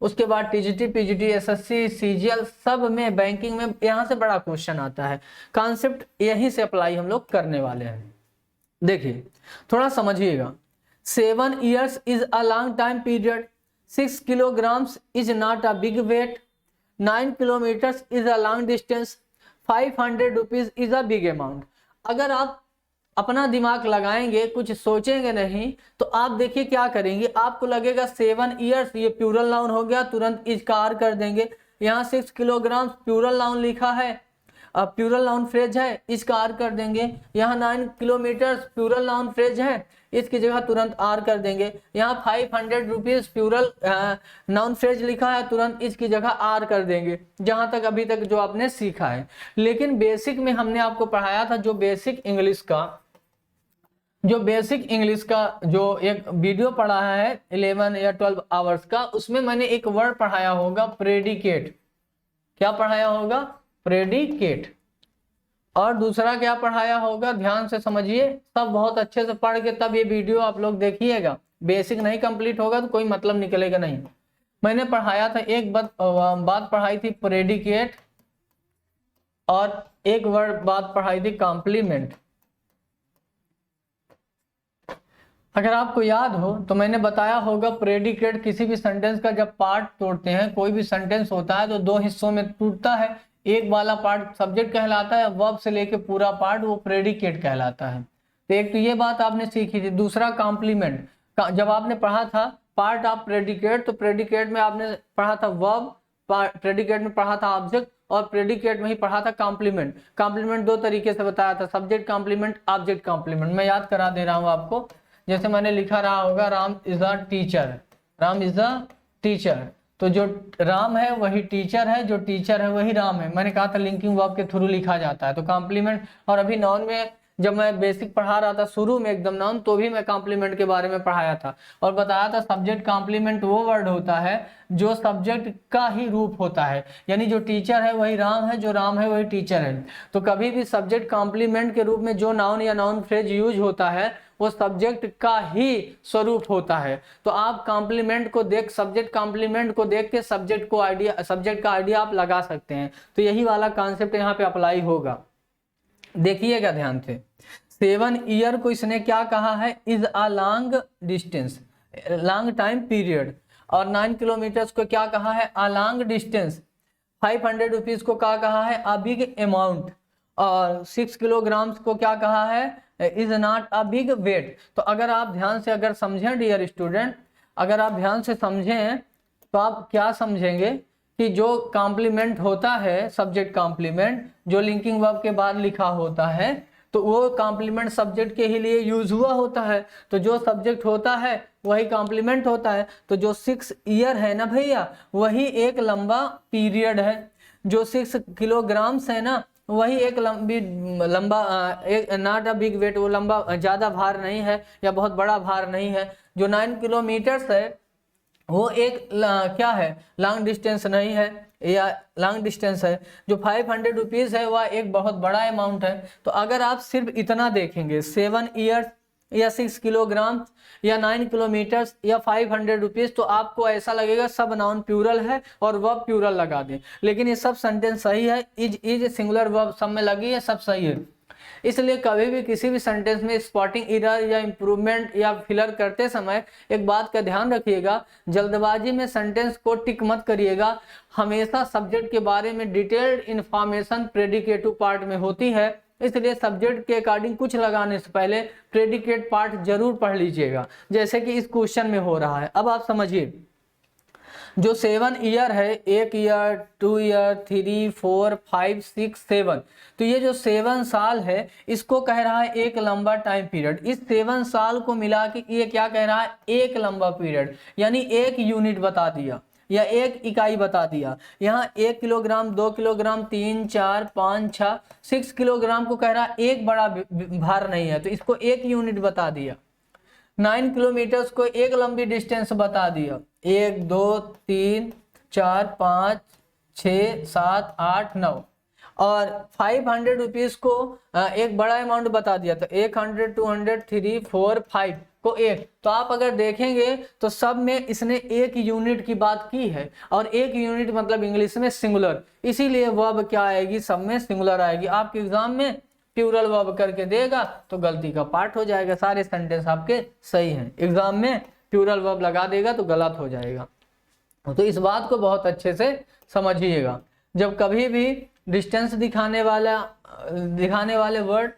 उसके बाद टीजीटी, पीजीटी, एसएससी, सीजीएल, सब में, बैंकिंग में, यहाँ से बड़ा क्वेश्चन आता है। कॉन्सेप्ट यहीं से अप्लाई हम लोग करने वाले हैं। देखिए थोड़ा समझिएगा, 7 years is a long time period, 6 kilograms is not a big weight, 9 kilometers is a long distance, 500 rupees is a big amount. अगर आप अपना दिमाग लगाएंगे, कुछ सोचेंगे नहीं, तो आप देखिए क्या करेंगे, आपको लगेगा 7 years ये प्लूरल नाउन हो गया, तुरंत इज का आर कर देंगे। यहाँ 6 kilograms प्लूरल नाउन लिखा है, अब प्लूरल नाउन फ्रेज है, इसका आर कर देंगे। यहाँ 9 किलोमीटर प्लूरल नाउन फ्रेज है, इसकी जगह तुरंत आर कर देंगे। यहाँ 500 रुपीज प्लूरल नाउन फ्रेज लिखा है, तुरंत इसकी जगह आर कर देंगे। जहां तक अभी तक जो आपने सीखा है, लेकिन बेसिक में हमने आपको पढ़ाया था, जो बेसिक इंग्लिश का जो एक वीडियो पढ़ाया है 11 या 12 आवर्स का, उसमें मैंने एक वर्ड पढ़ाया होगा प्रेडिकेट। क्या पढ़ाया होगा? प्रेडिकेट। और दूसरा क्या पढ़ाया होगा? ध्यान से समझिए, सब बहुत अच्छे से पढ़ के तब ये वीडियो आप लोग देखिएगा। बेसिक नहीं कंप्लीट होगा तो कोई मतलब निकलेगा नहीं। मैंने पढ़ाया था, एक बात पढ़ाई थी प्रेडिकेट, और एक वर्ड बात पढ़ाई थी कॉम्प्लीमेंट। अगर आपको याद हो तो मैंने बताया होगा प्रेडिकेट किसी भी सेंटेंस का जब पार्ट तोड़ते हैं, कोई भी सेंटेंस होता है तो 2 हिस्सों में टूटता है। एक वाला पार्ट सब्जेक्ट कहलाता है, वर्ब से लेके पूरा पार्ट वो प्रेडिकेट कहलाता है। तो एक तो ये बात आपने सीखी थी। दूसरा कॉम्प्लीमेंट, जब आपने पढ़ा था पार्ट ऑफ प्रेडिकेट, तो प्रेडिकेट में आपने पढ़ा था वर्ब, प्रेडिकेट में पढ़ा था ऑब्जेक्ट, और प्रेडिकेट में ही पढ़ा था कॉम्प्लीमेंट। कॉम्प्लीमेंट 2 तरीके से बताया था, सब्जेक्ट कॉम्प्लीमेंट, ऑब्जेक्ट कॉम्प्लीमेंट। मैं याद करा दे रहा हूँ आपको। जैसे मैंने लिखा रहा होगा Ram is a teacher, Ram is a teacher, तो जो राम है वही टीचर है, जो टीचर है वही राम है। मैंने कहा था लिंकिंग वर्ब के थ्रू लिखा जाता है। तो कॉम्प्लीमेंट, और अभी नाउन में जब मैं बेसिक पढ़ा रहा था शुरू में एकदम नाउन, तो भी मैं कॉम्प्लीमेंट के बारे में पढ़ाया था और बताया था सब्जेक्ट कॉम्प्लीमेंट वो वर्ड होता है जो सब्जेक्ट का ही रूप होता है, यानी जो टीचर है वही राम है, जो राम है वही टीचर है। तो कभी भी सब्जेक्ट कॉम्प्लीमेंट के रूप में जो नाउन या नाउन फ्रेज यूज होता है वो सब्जेक्ट का ही स्वरूप होता है। तो आप कॉम्प्लीमेंट को देख, सब्जेक्ट कॉम्प्लीमेंट को देख के सब्जेक्ट का आइडिया आप लगा सकते हैं। तो यही वाला कॉन्सेप्ट यहाँ पे अप्लाई होगा। देखिएगा ध्यान से, 7 ईयर को इसने क्या कहा है, is a long distance, long time period. और 9 किलोमीटर को क्या कहा है, अ लॉन्ग डिस्टेंस। 500 रुपीज को क्या कहा है, अ बिग अमाउंट। और 6 किलोग्राम को क्या कहा है, is not a big weight. तो अगर आप ध्यान से अगर समझें डियर स्टूडेंट, अगर आप ध्यान से समझें तो आप क्या समझेंगे कि जो कॉम्प्लीमेंट होता है, सब्जेक्ट कॉम्प्लीमेंट जो लिंकिंग वर्ब के बाद लिखा होता है, तो वो कॉम्प्लीमेंट सब्जेक्ट के ही लिए यूज हुआ होता है। तो जो सब्जेक्ट होता है वही कॉम्प्लीमेंट होता है। तो जो 6 ईयर है ना भैया, वही एक लंबा पीरियड है। जो 6 किलोग्राम्स है ना, वही एक लंबा नॉट अ बिग वेट, वो लंबा ज्यादा भार नहीं है या बहुत बड़ा भार नहीं है। जो 9 किलोमीटर है वो एक क्या है, लॉन्ग डिस्टेंस नहीं है या लॉन्ग डिस्टेंस है। जो 500 रुपीज है वह एक बहुत बड़ा अमाउंट है। तो अगर आप सिर्फ इतना देखेंगे, 7 ईयर्स या 6 किलोग्राम या 9 किलोमीटर या 500 रुपीज, तो आपको ऐसा लगेगा सब नाउन प्यूरल है और वर्ब प्यूरल लगा दें। लेकिन ये सब सेंटेंस सही है, इज सिंगुलर वर्ब सब में लगी है, सब सही है। इसलिए कभी भी किसी भी सेंटेंस में स्पॉटिंग एरर या इंप्रूवमेंट या फिलर करते समय एक बात का ध्यान रखिएगा, जल्दबाजी में सेंटेंस को टिक मत करिएगा। हमेशा सब्जेक्ट के बारे में डिटेल्ड इंफॉर्मेशन प्रेडिकेटिव पार्ट में होती है, इसलिए सब्जेक्ट के अकॉर्डिंग कुछ लगाने से पहले प्रेडिकेट पार्ट जरूर पढ़ लीजिएगा, जैसे कि इस क्वेश्चन में हो रहा है। अब आप समझिए, जो 7 ईयर है, 1 ईयर, 2 ईयर, 3, 4, 5, 6, 7, तो ये जो 7 साल है इसको कह रहा है एक लंबा टाइम पीरियड। इस 7 साल को मिला के ये क्या कह रहा है, एक लंबा पीरियड, यानी एक यूनिट बता दिया या एक इकाई बता दिया। यहाँ 1 किलोग्राम, 2 किलोग्राम, 3, 4, 5, 6, 6 किलोग्राम को कह रहा है एक बड़ा भार नहीं है, तो इसको एक यूनिट बता दिया। 9 किलोमीटर को एक लंबी डिस्टेंस बता दिया, 1, 2, 3, 4, 5, 6, 7, 8, 9। और 500 रुपीज को एक बड़ा अमाउंट बता दिया, तो 100, 200, 3, 4, 5 को एक। तो आप अगर देखेंगे तो सब में इसने एक यूनिट की बात की है, और एक यूनिट मतलब इंग्लिश में सिंगुलर, इसीलिए वर्ब क्या आएगी, सब में सिंगुलर आएगी। आपके एग्जाम में प्लूरल वर्ब करके देगा तो गलती का पार्ट हो जाएगा, सारे सेंटेंस आपके सही हैं। एग्जाम में प्लूरल वर्ब लगा देगा तो गलत हो जाएगा। तो इस बात को बहुत अच्छे से समझिएगा। जब कभी भी डिस्टेंस दिखाने वाले वर्ड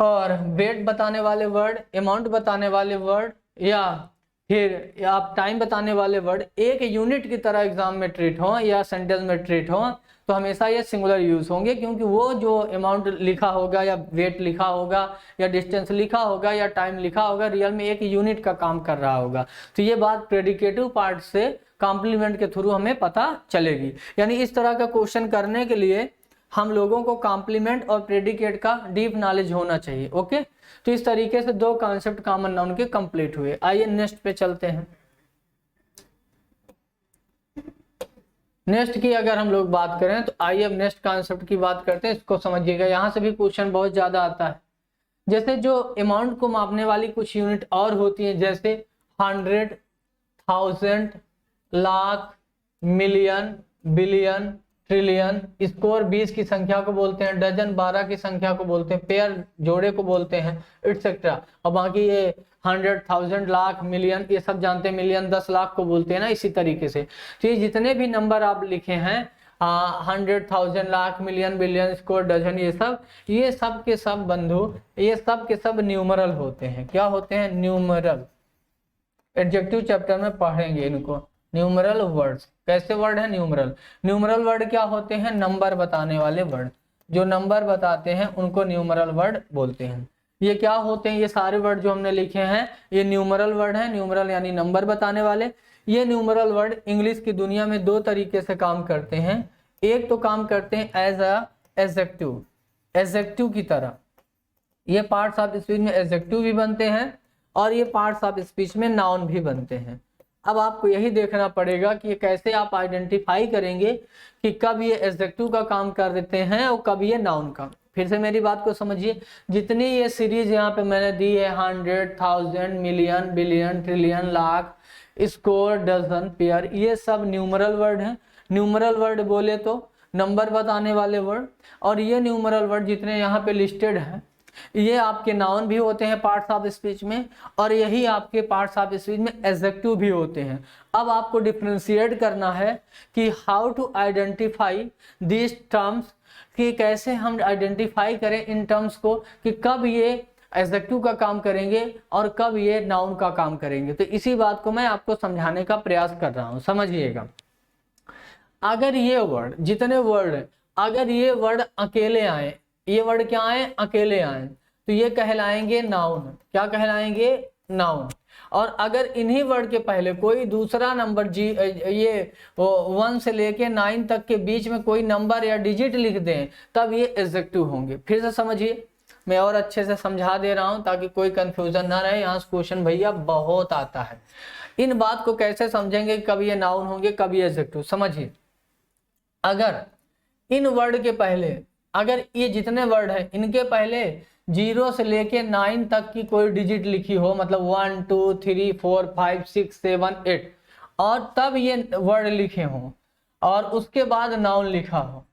और वेट बताने वाले वर्ड, अमाउंट बताने वाले वर्ड या फिर आप टाइम बताने वाले वर्ड एक यूनिट की तरह एग्जाम में ट्रीट हो या सेंटेंस में ट्रीट हो, तो हमेशा ये सिंगुलर यूज होंगे, क्योंकि वो जो अमाउंट लिखा होगा या वेट लिखा होगा या डिस्टेंस लिखा होगा या टाइम लिखा होगा, रियल में एक यूनिट का काम कर रहा होगा। तो ये बात प्रेडिकेटिव पार्ट से कॉम्प्लीमेंट के थ्रू हमें पता चलेगी। यानी इस तरह का क्वेश्चन करने के लिए हम लोगों को कॉम्प्लीमेंट और प्रेडिकेट का डीप नॉलेज होना चाहिए। ओके, तो इस तरीके से 2 कॉन्सेप्ट कॉमन नाउन के कंप्लीट हुए। आइए नेक्स्ट पे चलते हैं। नेक्स्ट की अगर हम लोग बात करें तो आइए अब नेक्स्ट कॉन्सेप्ट की बात करते हैं। इसको समझिएगा, यहाँ से भी क्वेश्चन बहुत ज्यादा आता है। जैसे जो अमाउंट को मापने वाली कुछ यूनिट और होती है, जैसे 100, 1000, lakh, million, billion, trillion. Score 20 की संख्या को बोलते हैं, डजन 12 की संख्या को बोलते हैं, पेयर जोड़े को बोलते हैं, एटसेट्रा। और बाकी ये 100, 1000, लाख, मिलियन ये सब जानते हैं, मिलियन 10 लाख को बोलते हैं ना, इसी तरीके से। तो ये जितने भी नंबर आप लिखे हैं 100, 1000, lakh, million, billion, score, dozen, ये सब के सब बंधु, ये सब के सब न्यूमरल होते हैं। क्या होते हैं? न्यूमरल। एडजेक्टिव चैप्टर में पढ़ेंगे इनको, न्यूमरल वर्ड्स। कैसे वर्ड है न्यूमरल? न्यूमरल वर्ड क्या होते हैं? नंबर बताने वाले वर्ड। जो नंबर बताते हैं उनको न्यूमरल वर्ड बोलते हैं। ये क्या होते हैं? ये सारे वर्ड जो हमने लिखे हैं ये न्यूमरल वर्ड है। न्यूमरल यानी नंबर बताने वाले। ये न्यूमरल वर्ड इंग्लिश की दुनिया में 2 तरीके से काम करते हैं। एक तो काम करते हैं एज अ एडजेक्टिव, एडजेक्टिव की तरह, ये पार्ट्स ऑफ स्पीच में एडजेक्टिव भी बनते हैं और ये पार्ट्स ऑफ स्पीच में नाउन भी बनते हैं। अब आपको यही देखना पड़ेगा कि ये कैसे आप आइडेंटिफाई करेंगे कि कब ये एडजेक्टिव का काम कर देते हैं और कब ये नाउन का। फिर से मेरी बात को समझिए, जितनी ये सीरीज यहाँ पे मैंने दी है 100, 1000, million, billion, trillion, lakh, score, dozen, pair, ये सब न्यूमरल वर्ड हैं। न्यूमरल वर्ड बोले तो नंबर बताने वाले वर्ड, और ये न्यूमरल वर्ड जितने यहाँ पे लिस्टेड हैं ये आपके नाउन भी होते हैं पार्ट्स ऑफ स्पीच में, और यही आपके पार्ट्स ऑफ स्पीच में एडजेक्टिव भी होते हैं। अब आपको डिफरेंशिएट करना है कि how to identify this terms, कि कैसे हम आइडेंटिफाई करें इन टर्म्स को कि कब ये एडजेक्टिव का काम करेंगे और कब ये नाउन का काम करेंगे। तो इसी बात को मैं आपको समझाने का प्रयास कर रहा हूँ, समझिएगा। अगर ये वर्ड, जितने वर्ड है, अगर ये वर्ड अकेले आए, ये वर्ड क्या आए, अकेले आए, तो ये कहलाएंगे नाउन। क्या कहलाएंगे, नाउन। और अगर इन्हीं वर्ड के पहले कोई दूसरा नंबर ये 1 से लेके 9 तक के बीच में कोई नंबर या डिजिट लिख दें तब ये एडजेक्टिव होंगे। फिर से समझिए, मैं और अच्छे से समझा दे रहा हूं ताकि कोई कंफ्यूजन ना रहे। यहाँ क्वेश्चन भैया बहुत आता है। इन बात को कैसे समझेंगे कब ये नाउन होंगे कब ये एडजेक्टिव। समझिए, अगर इन वर्ड के पहले, अगर ये जितने वर्ड हैं इनके पहले 0 से लेके 9 तक की कोई डिजिट लिखी हो, मतलब 1 2 3 4 5 6 7 8, और तब ये वर्ड लिखे हों और उसके बाद नाउन लिखा हो,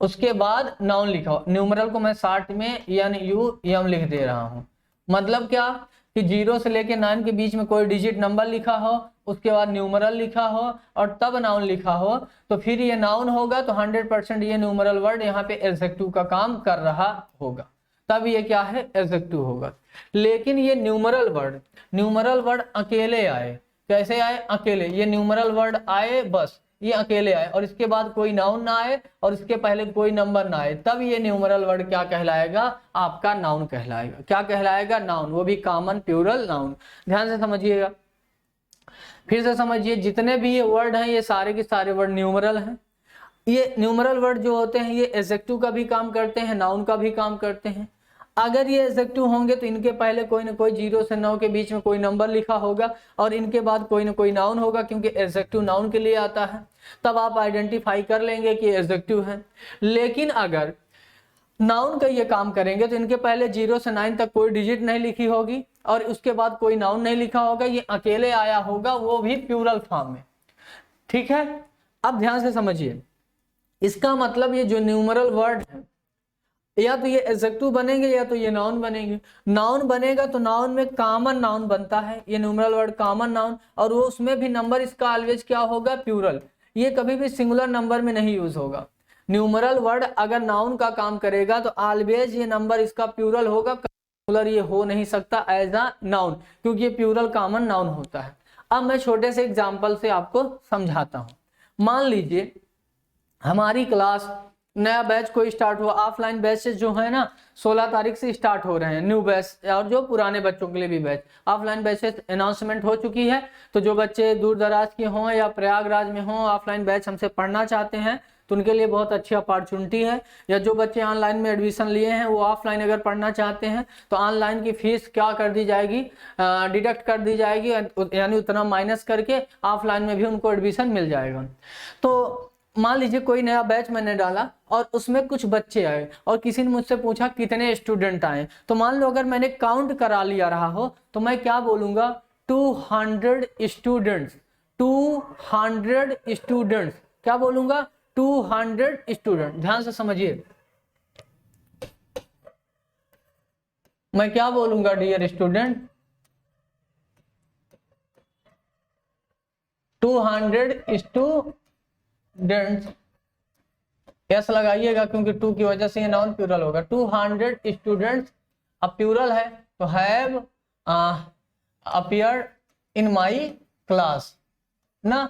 उसके बाद नाउन लिखा हो। न्यूमरल को मैं शॉर्ट में NUM लिख दे रहा हूं। मतलब क्या कि 0 से लेके 9 के बीच में कोई डिजिट नंबर लिखा हो, उसके बाद न्यूमरल लिखा हो और तब नाउन लिखा हो, तो फिर ये नाउन होगा। तो 100% ये न्यूमरल वर्ड यहाँ पे एडजेक्टिव का काम कर रहा होगा, तब ये क्या है, एडजेक्टिव होगा। लेकिन ये न्यूमरल वर्ड अकेले आए, कैसे आए, अकेले, ये न्यूमरल वर्ड आए, बस ये अकेले आए और इसके बाद कोई नाउन ना आए और इसके पहले कोई नंबर ना आए, तब ये न्यूमरल वर्ड क्या कहलाएगा, आपका नाउन कहलाएगा। क्या कहलाएगा, नाउन, वो भी कॉमन प्लूरल नाउन। ध्यान से समझिएगा, फिर से समझिए, जितने भी ये वर्ड हैं ये सारे के सारे वर्ड न्यूमरल हैं। ये न्यूमरल वर्ड जो होते हैं ये एडजेक्टिव का भी काम करते हैं, नाउन का भी काम करते हैं। अगर ये एडजेक्टिव होंगे तो इनके पहले कोई ना कोई 0 से 9 के बीच में कोई नंबर लिखा होगा और इनके बाद कोई ना कोई नाउन होगा, क्योंकि एडजेक्टिव नाउन के लिए आता है। तब आप आइडेंटिफाई कर लेंगे कि एडजेक्टिव है। लेकिन अगर नाउन का ये काम करेंगे तो इनके पहले 0 से 9 तक कोई डिजिट नहीं लिखी होगी और उसके बाद कोई नाउन नहीं लिखा होगा, ये अकेले आया होगा, वो भी प्लूरल फॉर्म में। ठीक है, अब ध्यान से समझिए, इसका मतलब ये जो न्यूमरल वर्ड है या तो ये एडजेक्टिव बनेंगे या तो ये नाउन बनेंगे। नाउन बनेगा तो नाउन में कॉमन नाउन बनता है, ये न्यूमरल वर्ड कॉमन नाउन, और वो उसमें भी नंबर इसका ऑलवेज क्या होगा, प्लूरल। ये कभी भी सिंगुलर नंबर में नहीं यूज होगा। न्यूमरल वर्ड अगर नाउन का काम करेगा तो ऑलवेज ये नंबर इसका प्लूरल होगा, सिंगुलर ये हो नहीं सकता एज अ नाउन, क्योंकि ये प्लूरल कॉमन नाउन होता है। अब मैं छोटे से एग्जाम्पल से आपको समझाता हूं। मान लीजिए हमारी क्लास, नया बैच कोई स्टार्ट हुआ, ऑफलाइन बैचेस जो है ना 16 तारीख से स्टार्ट हो रहे हैं न्यू बैच, और जो पुराने बच्चों के लिए भी बैच, ऑफलाइन बैचेस अनाउंसमेंट हो चुकी है। तो जो बच्चे दूर दराज के हों या प्रयागराज में हों, ऑफलाइन बैच हमसे पढ़ना चाहते हैं तो उनके लिए बहुत अच्छी अपॉर्चुनिटी है। या जो बच्चे ऑनलाइन में एडमिशन लिए हैं वो ऑफलाइन अगर पढ़ना चाहते हैं तो ऑनलाइन की फीस क्या कर दी जाएगी, डिडक्ट कर दी जाएगी, यानी उतना माइनस करके ऑफलाइन में भी उनको एडमिशन मिल जाएगा। तो मान लीजिए कोई नया बैच मैंने डाला और उसमें कुछ बच्चे आए और किसी ने मुझसे पूछा कितने स्टूडेंट आए, तो मान लो अगर मैंने काउंट करा लिया रहा हो तो मैं क्या बोलूंगा, 200 स्टूडेंट्स, 200 स्टूडेंट्स, क्या बोलूंगा, 200 स्टूडेंट। ध्यान से समझिए, मैं क्या बोलूंगा डियर स्टूडेंट, 200 स्टूडेंट्स। यस लगाइएगा क्योंकि 2 की वजह से ये नाउन प्लूरल होगा। 200 स्टूडेंट्स, अब प्लूरल है तो have appeared in my class ना।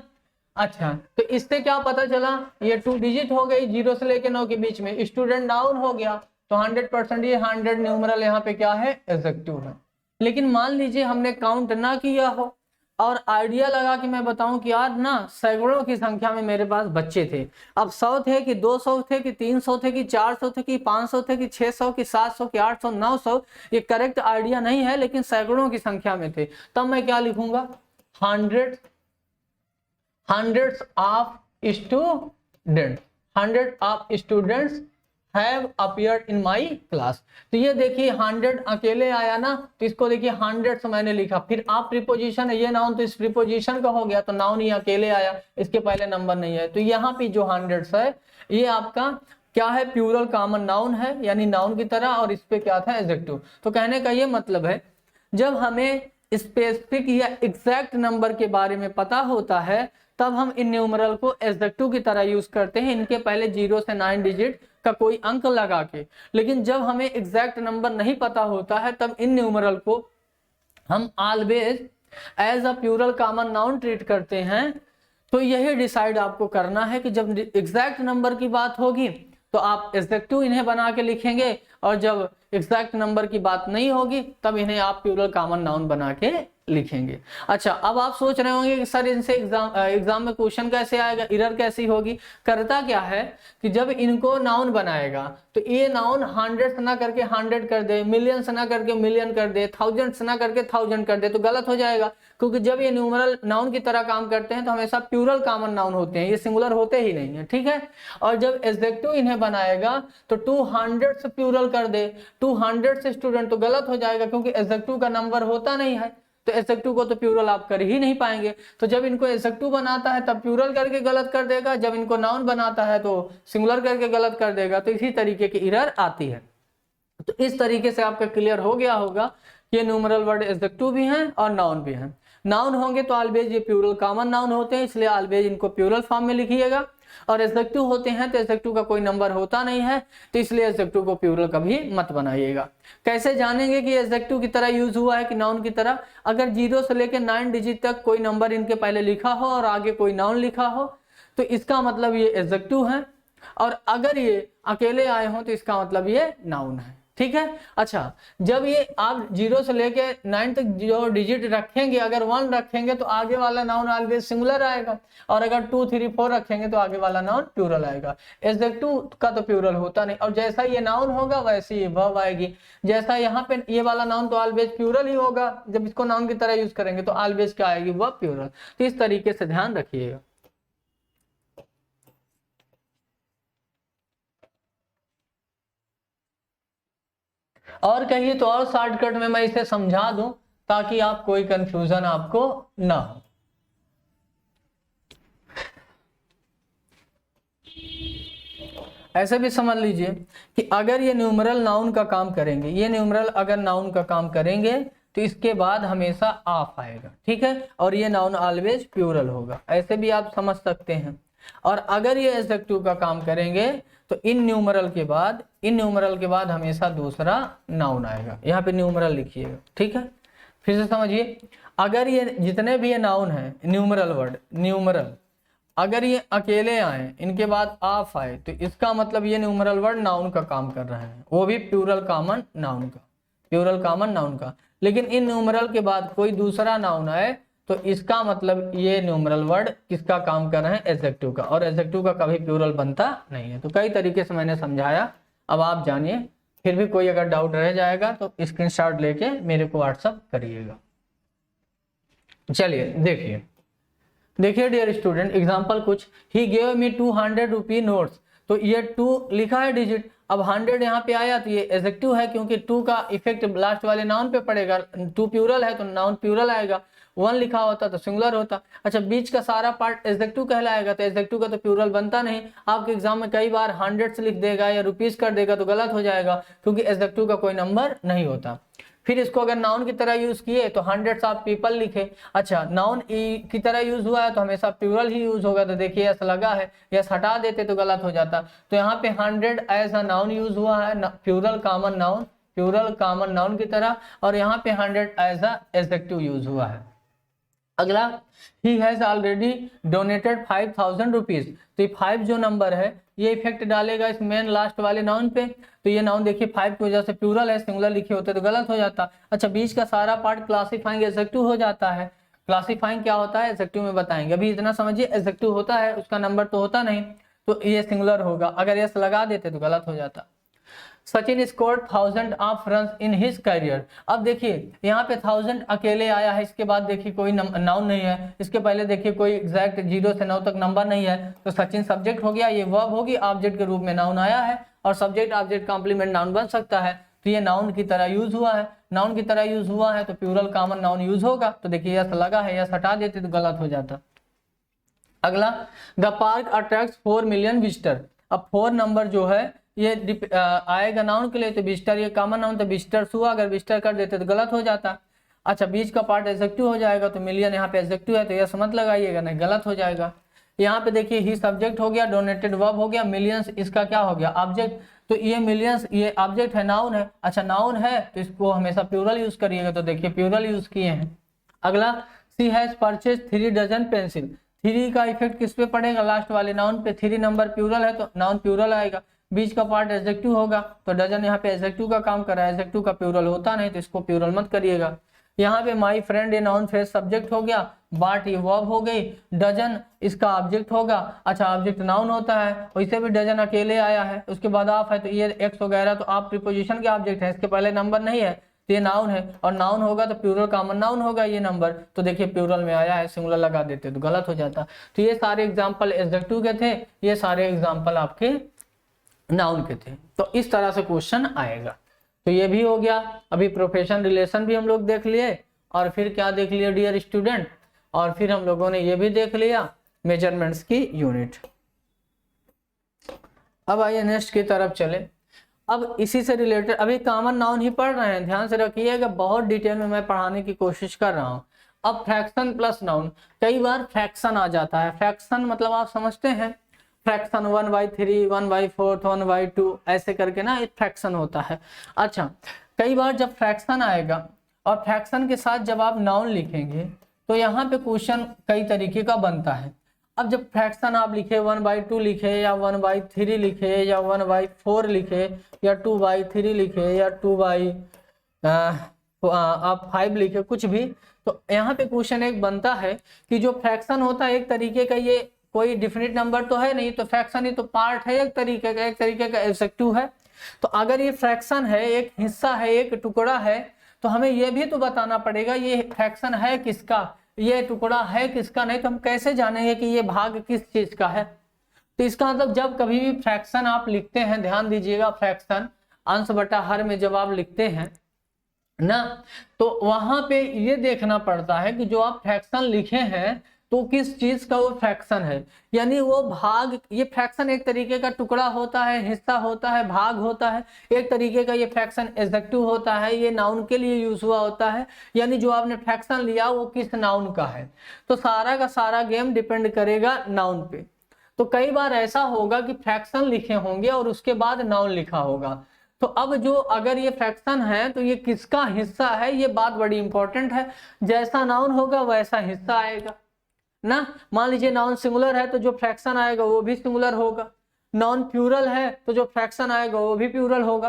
अच्छा, तो इससे क्या पता चला, ये 2 डिजिट हो गई 0 से लेके 9 के बीच में, स्टूडेंट नाउन हो गया, तो 100% ये 100 न्यूमरल यहाँ पे क्या है, एडजेक्टिव है। लेकिन मान लीजिए हमने काउंट ना किया हो, और आइडिया लगा कि मैं बताऊं कि यार ना सैकड़ों की संख्या में मेरे पास बच्चे थे। अब 100 थे कि 200 थे कि 300 थे कि 400 थे कि 500 थे कि 600 कि 700 कि 800 900, ये करेक्ट आइडिया नहीं है, लेकिन सैकड़ों की संख्या में थे। तब मैं क्या लिखूंगा, hundreds of students, hundred of students have appeared in my class। तो ये देखिए 100 अकेले आया ना, तो इसको देखिए hundreds मैंने लिखा, फिर आप प्रीपोजिशन है, ये नाउन तो इस प्रीपोजिशन का हो गया, तो नाउन ये अकेले आया, इसके पहले नंबर नहीं है। तो यहाँ पे जो hundreds है ये आपका क्या है, प्लूरल कॉमन नाउन है, यानी नाउन की तरह, और इस पे क्या था, एडजेक्टिव। तो कहने का ये मतलब है, जब हमें स्पेसिफिक या एग्जैक्ट नंबर के बारे में पता होता है तब हम इन न्यूमरल को एडजेक्टिव की तरह यूज करते हैं, इनके पहले 0 से 9 डिजिट का कोई अंक लगा के। लेकिन जब हमें एग्जैक्ट नंबर नहीं पता होता है तब इन न्यूमरल को हम always as a plural common noun treat करते हैं। तो यही डिसाइड आपको करना है कि जब एग्जैक्ट नंबर की बात होगी तो आप एडजेक्टिव इन्हें बना के लिखेंगे, और जब एग्जैक्ट नंबर की बात नहीं होगी तब इन्हें आप प्लूरल कॉमन नाउन बना के लिखेंगे। अच्छा, अब आप सोच रहे होंगे कि सर इनसे एग्जाम में क्वेश्चन कैसे आएगा, एरर कैसी होगी। करता क्या है कि जब इनको नाउन बनाएगा तो ये नाउन हंड्रेड्स ना करके 100 कर दे, मिलियंस ना करके मिलियन कर दे, थाउजेंड्स ना करके 1000 कर दे, तो गलत हो जाएगा। क्योंकि जब ये न्यूमरल नाउन की तरह काम करते हैं तो हमेशा प्लूरल कॉमन नाउन होते हैं, ये सिंगुलर होते ही नहीं है, ठीक है। और जब एडजेक्टिव इन्हें बनाएगा तो 200 से प्लूरल कर दे, 200 से स्टूडेंट, तो गलत हो जाएगा क्योंकि एडजेक्टिव का नंबर होता नहीं है, तो एडजेक्टिव को तो प्लूरल आप कर ही नहीं पाएंगे। तो जब इनको एडजेक्टिव बनाता है तब प्लूरल करके गलत कर देगा, जब इनको नाउन बनाता है तो सिंगुलर करके गलत कर देगा। तो इसी तरीके की एरर आती है। तो इस तरीके से आपका क्लियर हो गया होगा कि न्यूमरल वर्ड एडजेक्टिव भी हैं और नाउन भी हैं। नाउन होंगे तो ऑलवेज ये प्लूरल कॉमन नाउन होते हैं, इसलिए ऑलवेज इनको प्लूरल फॉर्म में लिखिएगा। और एडजेक्टिव होते हैं तो एडजेक्टिव का कोई नंबर होता नहीं है, तो इसलिए एडजेक्टिव को प्लूरल कभी मत बनाइएगा। कैसे जानेंगे कि एडजेक्टिव की तरह यूज हुआ है कि नाउन की तरह? अगर 0 से लेकर 9 डिजिट तक कोई नंबर इनके पहले लिखा हो और आगे कोई नाउन लिखा हो तो इसका मतलब ये एडजेक्टिव है, और अगर ये अकेले आए हो तो इसका मतलब ये नाउन है, ठीक है। अच्छा, जब ये आप 0 से लेके 9 तक जो डिजिट रखेंगे, अगर 1 रखेंगे तो आगे वाला नाउन ऑलवेज सिंगुलर आएगा, और अगर 2 3 4 रखेंगे तो आगे वाला नाउन प्लूरल आएगा। एडजेक्टिव का तो प्लूरल होता नहीं, और जैसा ये नाउन होगा वैसे ये वर्ब आएगी। जैसा यहाँ पे ये वाला नाउन तो ऑलवेज प्लूरल ही होगा, जब इसको नाउन की तरह यूज करेंगे तो ऑलवेज क्या आएगी, वर्ब प्लूरल। तो इस तरीके से ध्यान रखिएगा। और कहिए तो और शॉर्टकट में मैं इसे समझा दूं ताकि आप कोई कंफ्यूजन आपको ना हो। ऐसे भी समझ लीजिए कि अगर ये न्यूमरल नाउन का काम करेंगे, ये न्यूमरल अगर नाउन का काम करेंगे तो इसके बाद हमेशा ऑफ आएगा, ठीक है, और ये नाउन ऑलवेज प्लूरल होगा, ऐसे भी आप समझ सकते हैं। और अगर ये एडजेक्टिव का काम करेंगे तो इन न्यूमरल के बाद हमेशा दूसरा नाउन आएगा। यहाँ पे न्यूमरल लिखिएगा, ठीक है। फिर से समझिए, अगर ये जितने भी ये नाउन है न्यूमरल वर्ड, न्यूमरल अगर ये अकेले आए, इनके बाद ऑफ आए, तो इसका मतलब ये न्यूमरल वर्ड नाउन का काम कर रहे हैं, वो भी प्लूरल कॉमन नाउन का। लेकिन इन न्यूमरल के बाद कोई दूसरा नाउन आए तो इसका मतलब ये न्यूमरल वर्ड किसका काम कर रहे हैं, एडजेक्टिव का, और एडजेक्टिव का कभी प्लूरल बनता नहीं है। तो कई तरीके से मैंने समझाया, अब आप जानिए। फिर भी कोई अगर डाउट रह जाएगा तो स्क्रीनशॉट लेके मेरे को व्हाट्सअप करिएगा। चलिए देखिए डियर स्टूडेंट, एग्जाम्पल कुछ, he gave me 200 rupee notes. तो ये 2 लिखा है डिजिट, अब 100 यहाँ पे आया तो ये एडजेक्टिव है, क्योंकि 2 का इफेक्ट लास्ट वाले नाउन पे पड़ेगा, 2 प्लूरल है तो नाउन प्लूरल आएगा, 1 लिखा होता तो सिंगुलर होता। अच्छा, बीच का सारा पार्ट एडजेक्टिव कहलाएगा, तो एडजेक्टिव का तो प्लूरल बनता नहीं। आपके एग्जाम में कई बार 100 लिख देगा या रुपीज कर देगा तो गलत हो जाएगा, क्योंकि एडजेक्टिव का कोई नंबर नहीं होता। फिर इसको अगर नाउन की तरह यूज किए तो हंड्रेड्स ऑफ पीपल लिखे। अच्छा, नाउन की तरह यूज हुआ है तो हमेशा प्लूरल ही यूज होगा, तो देखिए यस लगा है, यस हटा देते तो गलत हो जाता। तो यहाँ पे 100 एज अ नाउन यूज हुआ है, प्लूरल कॉमन नाउन की तरह, और यहाँ पे 100 एज अ एडजेक्टिव यूज हुआ है। अगला, he has already donated 5000 rupees. तो ये 5 जो नंबर है ये इफेक्ट डालेगा इस मेन लास्ट वाले नाउन पे, तो ये नाउन देखिए 5 की वजह से प्लूरल है, सिंगुलर लिखे होते तो गलत हो जाता। अच्छा, बीच का सारा पार्ट क्लासिफाइंग एडजेक्टिव हो जाता है, क्लासिफाइंग क्या होता है एडजेक्टिव में बताएंगे, अभी इतना समझिए एडजेक्टिव होता है उसका नंबर तो होता नहीं, तो ये सिंगुलर होगा, अगर यस लगा देते तो गलत हो जाता। Sachin scored 1000 of run in his career. अब देखिए यहाँ पे 1000 अकेले आया है, इसके बाद देखिए कोई नाउन नहीं है, इसके पहले देखिए कोई एग्जैक्ट 0 से 9 तक नंबर नहीं है, तो सचिन सब्जेक्ट हो गया, ये वर्ब होगी, ऑब्जेक्ट के रूप में नाउन आया है, और सब्जेक्ट ऑब्जेक्ट कॉम्प्लीमेंट नाउन बन सकता है, तो ये नाउन की तरह यूज हुआ है, नाउन की तरह यूज हुआ है तो प्लूरल कॉमन नाउन यूज होगा, तो देखिए यस लगा है, यस हटा देते तो गलत हो जाता। अगला, the park attracts 4 million visitor. अब 4 नंबर जो है ये आएगा नाउन के लिए, तो विजिटर ये कॉमन नाउन, तो विजिटर्स हुआ, अगर विजिटर कर देते तो गलत हो जाता। अच्छा, बीच का पार्ट एडजेक्टिव हो जाएगा, तो मिलियन यहाँ पे एडजेक्टिव है तो यस मत लगाइएगा, नहीं गलत हो जाएगा। यहाँ पे देखिए ही सब्जेक्ट हो गया, डोनेटेड वर्ब हो गया, मिलियंस इसका क्या हो गया ऑब्जेक्ट, तो ये मिलियंस ये ऑब्जेक्ट है, नाउन है। अच्छा नाउन है तो इसको हमेशा प्लूरल यूज करिएगा, तो देखिए प्लूरल यूज किए हैं। अगला, सी हैज परचेज 3 डजन पेंसिल। 3 का इफेक्ट किस पे पड़ेगा, लास्ट वाले नाउन पे, 3 नंबर प्लूरल है तो नाउन प्लूरल आएगा, बीच का पार्ट एडजेक्टिव होगा, तो डजन यहाँ पे एडजेक्टिव का काम कर रहा है, एडजेक्टिव का प्लूरल होता नहीं तो इसको प्लूरल मत करिएगा। यहाँ पे माई फ्रेंड ये नाउन फ्रेज सब्जेक्ट हो गया, बाट ये वर्ब हो गई, डजन इसका ऑब्जेक्ट होगा। अच्छा ऑब्जेक्ट नाउन होता है, वैसे भी डजन अकेले आया है, उसके बाद आप है तो ये एक्स वगैरह, तो आप प्रीपोजिशन के ऑब्जेक्ट है, इसके पहले नंबर नहीं है तो ये नाउन है, और नाउन होगा तो प्लूरल कॉमन नाउन होगा ये नंबर, तो देखिए प्लूरल में आया है, सिंगुलर लगा देते तो गलत हो जाता। तो ये सारे एग्जाम्पल एडजेक्टिव के थे, ये सारे एग्जाम्पल आपके नाउन के थे, तो इस तरह से क्वेश्चन आएगा। तो ये भी हो गया, अभी प्रोफेशन रिलेशन भी हम लोग देख लिए, और फिर क्या देख लिया डियर स्टूडेंट, और फिर हम लोगों ने ये भी देख लिया मेजरमेंट्स की यूनिट। अब आइए नेक्स्ट की तरफ चले। अब इसी से रिलेटेड अभी कॉमन नाउन ही पढ़ रहे हैं, ध्यान से रखिएगा, बहुत डिटेल में मैं पढ़ाने की कोशिश कर रहा हूँ। अब फ्रैक्शन प्लस नाउन, कई बार फ्रैक्शन आ जाता है, फ्रैक्शन मतलब आप समझते हैं, फ्रैक्शन 1/3, 1/4, 1/2 ऐसे करके ना एक फ्रैक्शन होता है। अच्छा कई बार जब फ्रैक्शन आएगा और फ्रैक्शन के साथ जब आप नाउन लिखेंगे तो यहाँ पे क्वेश्चन कई तरीके का बनता है। अब जब फ्रैक्शन आप लिखे 1/2 लिखे, या 1/3 लिखे, या 1/4 लिखे, या 2/3 लिखे, या 2/5 लिखे, कुछ भी, तो यहाँ पे क्वेश्चन एक बनता है कि जो फ्रैक्शन होता है एक तरीके का, ये कोई डिफिनिट नंबर तो है नहीं, तो फ्रैक्शन ही तो पार्ट है एक तरीके का एडजेक्टिव है। तो अगर ये फ्रैक्शन है, एक हिस्सा है, एक टुकड़ा है, तो हमें यह भी तो बताना पड़ेगा ये फ्रैक्शन है किसका, ये टुकड़ा है किसका, नहीं तो हम कैसे जानेंगे कि ये भाग किस चीज का है। तो इसका मतलब जब कभी भी फ्रैक्शन आप लिखते हैं, ध्यान दीजिएगा, फ्रैक्शन अंश बटा हर में जब आप लिखते हैं ना, तो वहां पे ये देखना पड़ता है कि जो आप फ्रैक्शन लिखे हैं तो किस चीज का वो फ्रैक्शन है, यानी वो भाग, ये फ्रैक्शन एक तरीके का टुकड़ा होता है, हिस्सा होता है, भाग होता है, एक तरीके का ये फ्रैक्शन एडजेक्टिव होता है, ये नाउन के लिए यूज हुआ होता है, यानी जो आपने फ्रैक्शन लिया वो किस नाउन का है, तो सारा का सारा गेम डिपेंड करेगा नाउन पे। तो कई बार ऐसा होगा कि फ्रैक्शन लिखे होंगे और उसके बाद नाउन लिखा होगा, तो अब जो अगर ये फ्रैक्शन है तो ये किसका हिस्सा है, ये बात बड़ी इंपॉर्टेंट है, जैसा नाउन होगा वैसा हिस्सा आएगा ना। मान लीजिए नाउन सिंगुलर है तो जो फ्रैक्शन आएगा वो भी सिंगुलर होगा, नाउन प्लूरल है तो जो फ्रैक्शन आएगा वो भी प्लूरल होगा,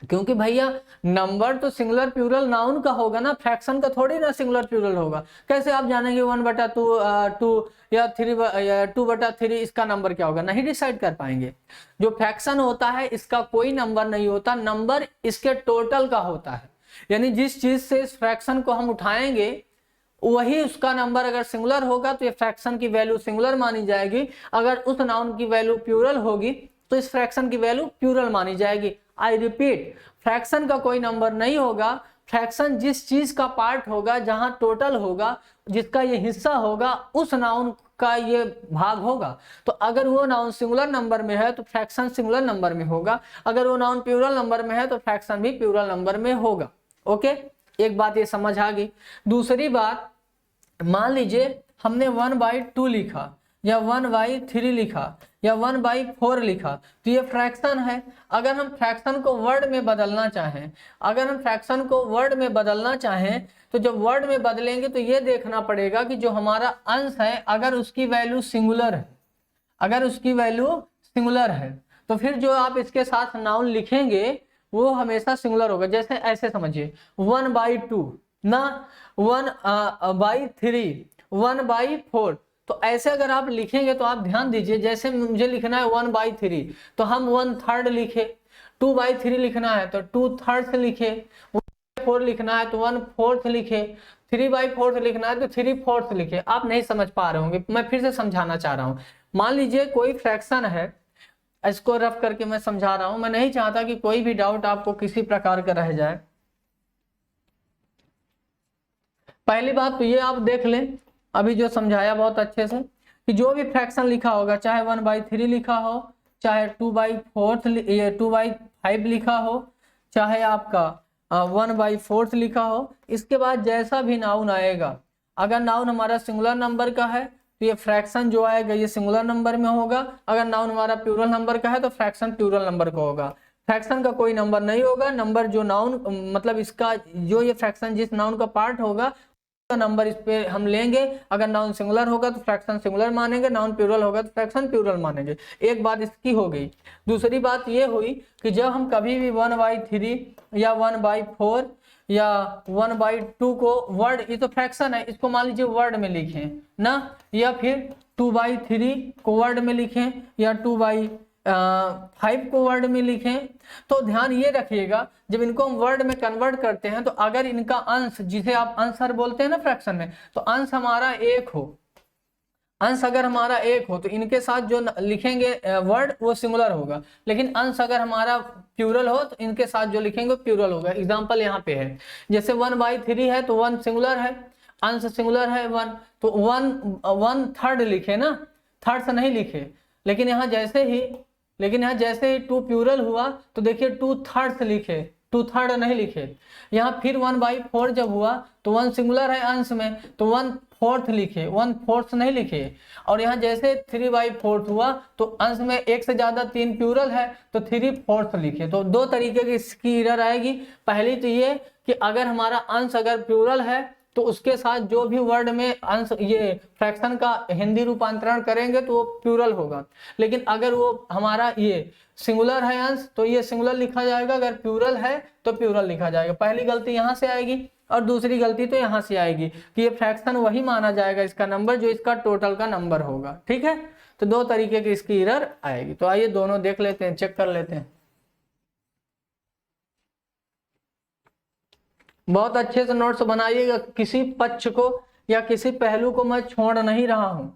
क्योंकि भैया नंबर तो सिंगुलर प्लूरल नाउन का होगा ना, फ्रैक्शन का थोड़ी ना सिंगुलर प्लूरल होगा। कैसे आप जानेंगे 1/2 या 2/3 इसका नंबर क्या होगा, नहीं डिसाइड कर पाएंगे। जो फ्रैक्शन होता है इसका कोई नंबर नहीं होता, नंबर इसके टोटल का होता है, यानी जिस चीज से इस फ्रैक्शन को हम उठाएंगे वही उसका नंबर अगर सिंगुलर होगा तो ये फ्रैक्शन की वैल्यू सिंगुलर मानी जाएगी, अगर उस नाउन की वैल्यू प्लूरल होगी तो इस फ्रैक्शन की वैल्यू प्लूरल मानी जाएगी। आई रिपीट, फ्रैक्शन का कोई नंबर नहीं होगा, फ्रैक्शन जिस चीज का पार्ट होगा, जहां टोटल होगा, जिसका ये हिस्सा होगा, उस नाउन का ये भाग होगा। तो अगर वो नाउन सिंगुलर नंबर में है तो फ्रैक्शन सिंगुलर नंबर में होगा, अगर वो नाउन प्लूरल नंबर में है तो फ्रैक्शन भी प्लूरल नंबर में होगा। ओके, एक बात ये समझ आ गई। दूसरी बात, मान लीजिए हमने 1/2 लिखा, या 1/3 लिखा, या 1/4 लिखा, तो ये फ्रैक्शन है। अगर हम फ्रैक्शन को वर्ड में बदलना चाहें, तो जब वर्ड में बदलेंगे तो ये देखना पड़ेगा कि जो हमारा अंश है अगर उसकी वैल्यू सिंगुलर है, तो फिर जो आप इसके साथ नाउन लिखेंगे वो हमेशा सिंगुलर होगा। जैसे ऐसे समझिए 1/2, ना 1/3, 1/4। तो ऐसे अगर आप लिखेंगे तो आप ध्यान दीजिए, जैसे मुझे लिखना है 1/3 तो हम 1/3 लिखे, 2/3 लिखना है तो 2/3 लिखे, 1/4 लिखना है तो 1/4 लिखे, 3/4 लिखना है तो 3/4 लिखे। आप नहीं समझ पा रहे होंगे, मैं फिर से समझाना चाह रहा हूं। मान लीजिए कोई फ्रैक्शन है, इसको रफ करके मैं समझा रहा हूं, मैं नहीं चाहता कि कोई भी डाउट आपको किसी प्रकार का रह जाए। पहली बात तो ये आप देख लें, अभी जो समझाया बहुत अच्छे से, कि जो भी फ्रैक्शन लिखा होगा, चाहे 1/3 लिखा हो, चाहे 2/5 लिखा हो, चाहे आपका 1/4 लिखा हो, इसके बाद जैसा भी नाउन आएगा, अगर नाउन हमारा सिंगुलर नंबर का है तो ये फ्रैक्शन जो आएगा ये सिंगुलर नंबर में होगा, अगर नाउन हमारा प्लूरल नंबर का है तो फ्रैक्शन प्लूरल नंबर का होगा। फ्रैक्शन का कोई नंबर नहीं होगा, नंबर जो नाउन मतलब इसका जो ये फ्रैक्शन जिस नाउन का पार्ट होगा नंबर इस पे हम लेंगे। अगर नाउन सिंगुलर होगा तो फ्रैक्शन सिंगुलर मानेंगे, नाउन प्लूरल होगा तो फ्रैक्शन प्लूरल मानेंगे। एक बात इसकी हो गई। दूसरी बात ये हुई कि जब हम कभी भी 1/3 या 1/4 या 1/2 को वर्ड, ये तो फ्रैक्शन है, इसको मान लीजिए वर्ड में लिखें ना, या फिर 2/3 को वर्ड में लिखें या 2/5 को वर्ड में लिखें, तो ध्यान ये रखिएगा जब इनको हम वर्ड में कन्वर्ट करते हैं तो अगर इनका अंश, जिसे आप आंसर बोलते हैं ना फ्रैक्शन में, तो अंश हमारा एक हो, अंश अगर हमारा एक हो तो इनके साथ जो लिखेंगे वर्ड वो सिंगुलर होगा, लेकिन अंश अगर हमारा प्लूरल हो तो इनके साथ जो लिखेंगे प्लूरल होगा। एग्जांपल यहाँ पे है, जैसे 1/3 है तो 1 सिंगुलर है, अंश सिंगुलर है 1, तो 1/3 लिखे ना, थर्ड से नहीं लिखे। लेकिन यहाँ जैसे ही 2 प्लूरल हुआ तो देखिए 2/3 लिखे, 2/3 नहीं लिखे। यहाँ फिर 1/4 जब हुआ तो 1 सिंगुलर है अंश में तो 1/4 लिखे, 1/4 नहीं लिखे। और यहाँ जैसे 3/4 हुआ तो अंश में एक से ज्यादा 3 प्लूरल है तो 3/4 लिखे। तो दो तरीके की इसकी एरर आएगी। पहली तो ये कि अगर हमारा अंश अगर प्लूरल है तो उसके साथ जो भी वर्ड में अंश ये फ्रैक्शन का हिंदी रूपांतरण करेंगे तो वो प्लूरल होगा, लेकिन अगर वो हमारा ये सिंगुलर है अंश तो ये सिंगुलर लिखा जाएगा, अगर प्लूरल है तो प्लूरल लिखा जाएगा। पहली गलती यहाँ से आएगी और दूसरी गलती तो यहाँ से आएगी कि ये फ्रैक्शन वही माना जाएगा इसका नंबर जो इसका टोटल का नंबर होगा। ठीक है, तो दो तरीके की इसकी एरर आएगी। तो आइए दोनों देख लेते हैं, चेक कर लेते हैं। बहुत अच्छे से नोट्स बनाइएगा, किसी पक्ष को या किसी पहलू को मैं छोड़ नहीं रहा हूं।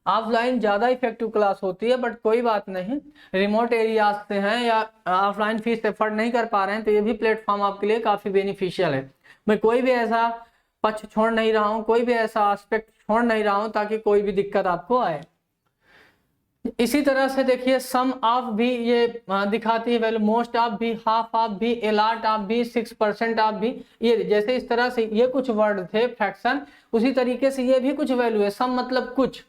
ऑफलाइन ज्यादा इफेक्टिव क्लास होती है, बट कोई बात नहीं, रिमोट एरियाज से हैं या ऑफलाइन फीस एफर्ट नहीं कर पा रहे हैं तो ये भी प्लेटफॉर्म आपके लिए काफी बेनिफिशियल है। मैं कोई भी ऐसा पक्ष छोड़ नहीं रहा हूं, कोई भी ऐसा एस्पेक्ट छोड़ नहीं रहा हूं ताकि कोई भी दिक्कत आपको आए। इसी तरह से देखिए सम ऑफ भी ये दिखाती है वैल्यू, मोस्ट ऑफ भी, हाफ ऑफ भी, ए लॉट ऑफ भी, 6% ऑफ भी। ये जैसे इस तरह से ये कुछ वर्ड थे फ्रैक्शन, उसी तरीके से ये भी कुछ वैल्यू है। सम मतलब कुछ,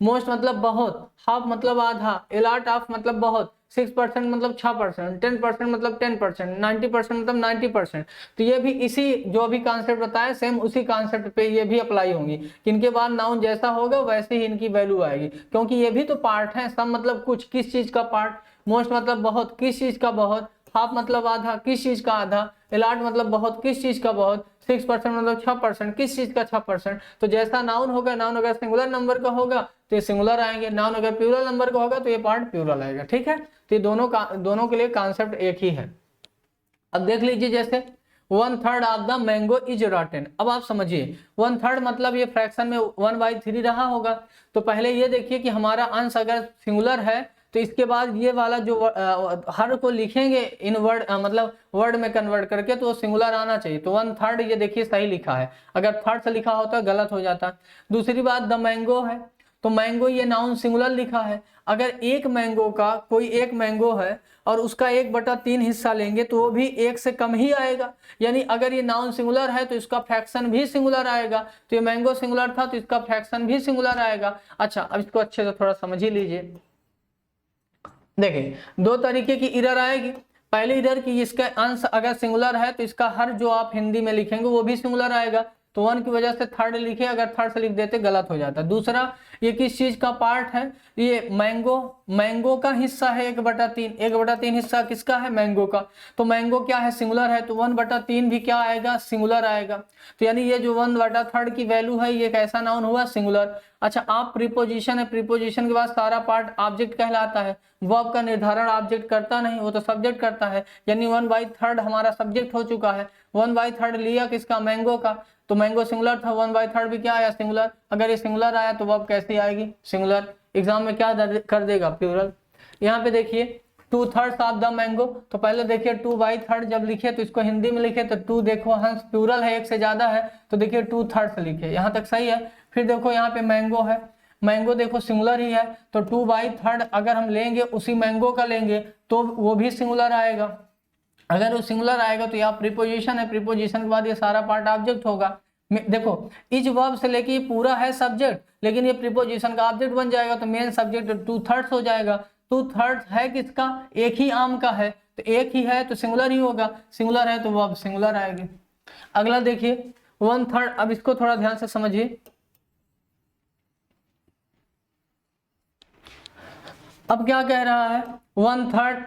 मोस्ट मतलब बहुत, हाफ मतलब आधा, ए लॉट ऑफ मतलब बहुत, 6% मतलब 6%, 10% मतलब 10%, 90% मतलब 90%। तो ये भी इसी जो भी कॉन्सेप्ट बताया सेम उसी कॉन्सेप्ट पे ये भी अप्लाई होंगी कि इनके बाद नाउन जैसा होगा वैसे ही इनकी वैल्यू आएगी, क्योंकि ये भी तो पार्ट है। सम मतलब कुछ, किस चीज का पार्ट, मोस्ट मतलब बहुत, किस चीज का बहुत, हाफ मतलब आधा, किस चीज का आधा, एलाट मतलब बहुत, किस चीज का बहुत, 6% मतलब 6%, किस चीज का 6%। तो जैसा नाउन होगा, नाउन अगर सिंगुलर नंबर का होगा तो ये सिंगुलर आएंगे, नाउन अगर प्लूरल नंबर का होगा तो ये पार्ट प्लूरल आएगा। ठीक है, तो ये दोनों के लिए कॉन्सेप्ट एक ही है। अब देख लीजिए जैसे 1/3 ऑफ द मैंगो इज रॉटन। अब आप समझिए 1/3 मतलब ये फ्रैक्शन में 1/3 रहा होगा। तो पहले ये देखिए कि हमारा अंश अगर सिंगुलर है तो इसके बाद ये वाला जो हर को लिखेंगे इन वर्ड मतलब वर्ड में कन्वर्ट करके तो सिंगुलर आना चाहिए। तो 1/3 ये देखिए सही लिखा है, अगर थर्ड से लिखा होता गलत हो जाता। दूसरी बात द मैंगो है तो मैंगो ये नाउन सिंगुलर लिखा है, अगर एक मैंगो का कोई एक मैंगो है और उसका 1/3 हिस्सा लेंगे तो वो भी एक से कम ही आएगा, यानी अगर ये नाउन सिंगुलर है तो इसका फ्रैक्शन भी सिंगुलर आएगा। तो ये मैंगो सिंगुलर था तो इसका फ्रैक्शन भी सिंगुलर आएगा। अच्छा, अब इसको अच्छे से थोड़ा समझ ही लीजिए। देखिए दो तरीके की एरर आएगी। पहली एरर कि इसका अंश अगर सिंगुलर है तो इसका हर जो आप हिंदी में लिखेंगे वो भी सिंगुलर आएगा। तो 1 की वजह से थर्ड लिखे, अगर थर्ड से लिख देते गलत हो जाता। दूसरा, ये किस चीज का पार्ट है, ये मैंगो का हिस्सा है 1/3। 1/3 हिस्सा किसका है, मैंगो का। तो मैंगो क्या है, सिंगुलर है, तो 1/3 भी क्या आएगा, सिंगुलर आएगा। तो यानी ये जो 1/3 की वैल्यू है ये कैसा नाउन हुआ, सिंगुलर। अच्छा, आप प्रीपोजिशन है, प्रीपोजिशन के बाद सारा पार्ट ऑब्जेक्ट कहलाता है। वर्ब का निर्धारण ऑब्जेक्ट करता नहीं, वो तो सब्जेक्ट करता है। यानी 1/3 हमारा सब्जेक्ट हो चुका है। 1/3 लिया किसका, मैंगो का, तो मैंगो सिंगुलर था, 1/3 भी क्या आया, सिंगुलर। अगर ये सिंगुलर आया तो वर्ब कैसी आएगी, सिंगुलर। एग्जाम में क्या कर देगा, प्लूरल। यहाँ पे देखिए 2/3 ऑफ द मैंगो, तो पहले देखिए 2/3 जब लिखे तो इसको हिंदी में लिखे तो 2 देखो हंस प्लूरल है, एक से ज्यादा है, तो देखिए 2/3 लिखे, यहाँ तक सही है। फिर देखो यहाँ पे मैंगो है, मैंगो देखो सिंगुलर ही है, तो 2/3 अगर हम लेंगे उसी मैंगो का लेंगे तो वो भी सिंगुलर आएगा। अगर वो सिंगुलर आएगा तो यहाँ प्रीपोजिशन है, प्रीपोजिशन के बाद ये सारा पार्ट ऑब्जेक्ट होगा। देखो इच वर्ब से लेके ये पूरा है सब्जेक्ट, लेकिन ये प्रीपोजिशन का ऑब्जेक्ट बन जाएगा, तो मेन सब्जेक्ट 2/3 हो जाएगा। 2/3 है किसका, एक ही आम का है, तो एक ही है तो सिंगुलर ही होगा, सिंगुलर है तो वर्ब सिंगुलर आएगी। अगला देखिए 1/3, अब इसको थोड़ा ध्यान से समझिए। अब क्या कह रहा है, 1/3,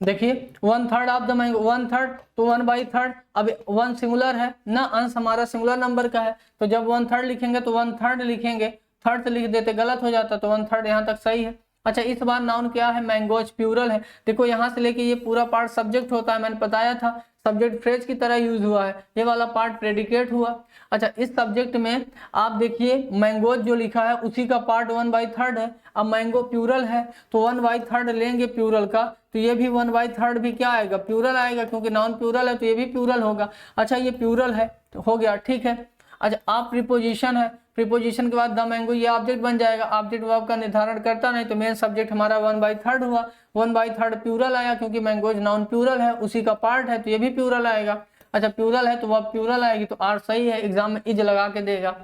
देखिए 1/3 ऑफ द मैंगो, 1/3 तो 1/3, अब 1 सिंगुलर है ना, अंश हमारा सिंगुलर नंबर का है, तो जब 1/3 लिखेंगे तो 1/3 लिखेंगे, थर्ड लिख देते गलत हो जाता, तो 1/3 यहाँ तक सही है। अच्छा, इस बार नाउन क्या है, मैंगोज प्लूरल है। देखो यहाँ से लेके ये पूरा पार्ट सब्जेक्ट होता है, मैंने बताया था सब्जेक्ट फ्रेज की तरह यूज हुआ है, ये वाला पार्ट प्रेडिकेट हुआ। अच्छा, इस सब्जेक्ट में आप देखिए मैंगोज जो लिखा है उसी का पार्ट 1/3 है। अब मैंगो प्लूरल है तो 1/3 लेंगे प्लूरल का, तो ये भी 1/3 भी क्या आएगा, प्लूरल आएगा, क्योंकि नाउन प्लूरल है तो ये भी प्लूरल होगा। अच्छा, ये प्लूरल है तो हो गया, ठीक है। अच्छा, आप प्रीपोजिशन है, प्रीपोजिशन के बाद द मैंगो ये ऑब्जेक्ट बन जाएगा, ऑब्जेक्ट वर्ब का निर्धारण करता नहीं, तो मेन सब्जेक्ट हमारा 1/3 हुआ। 1/3 प्लूरल आया क्योंकि मैंगोज नाउन प्लूरल है, उसी का पार्ट है तो ये भी प्लूरल आएगा। अच्छा, प्लूरल है तो वर्ब प्लूरल आएगी, तो आर सही है, एग्जाम में इज लगा के देगा।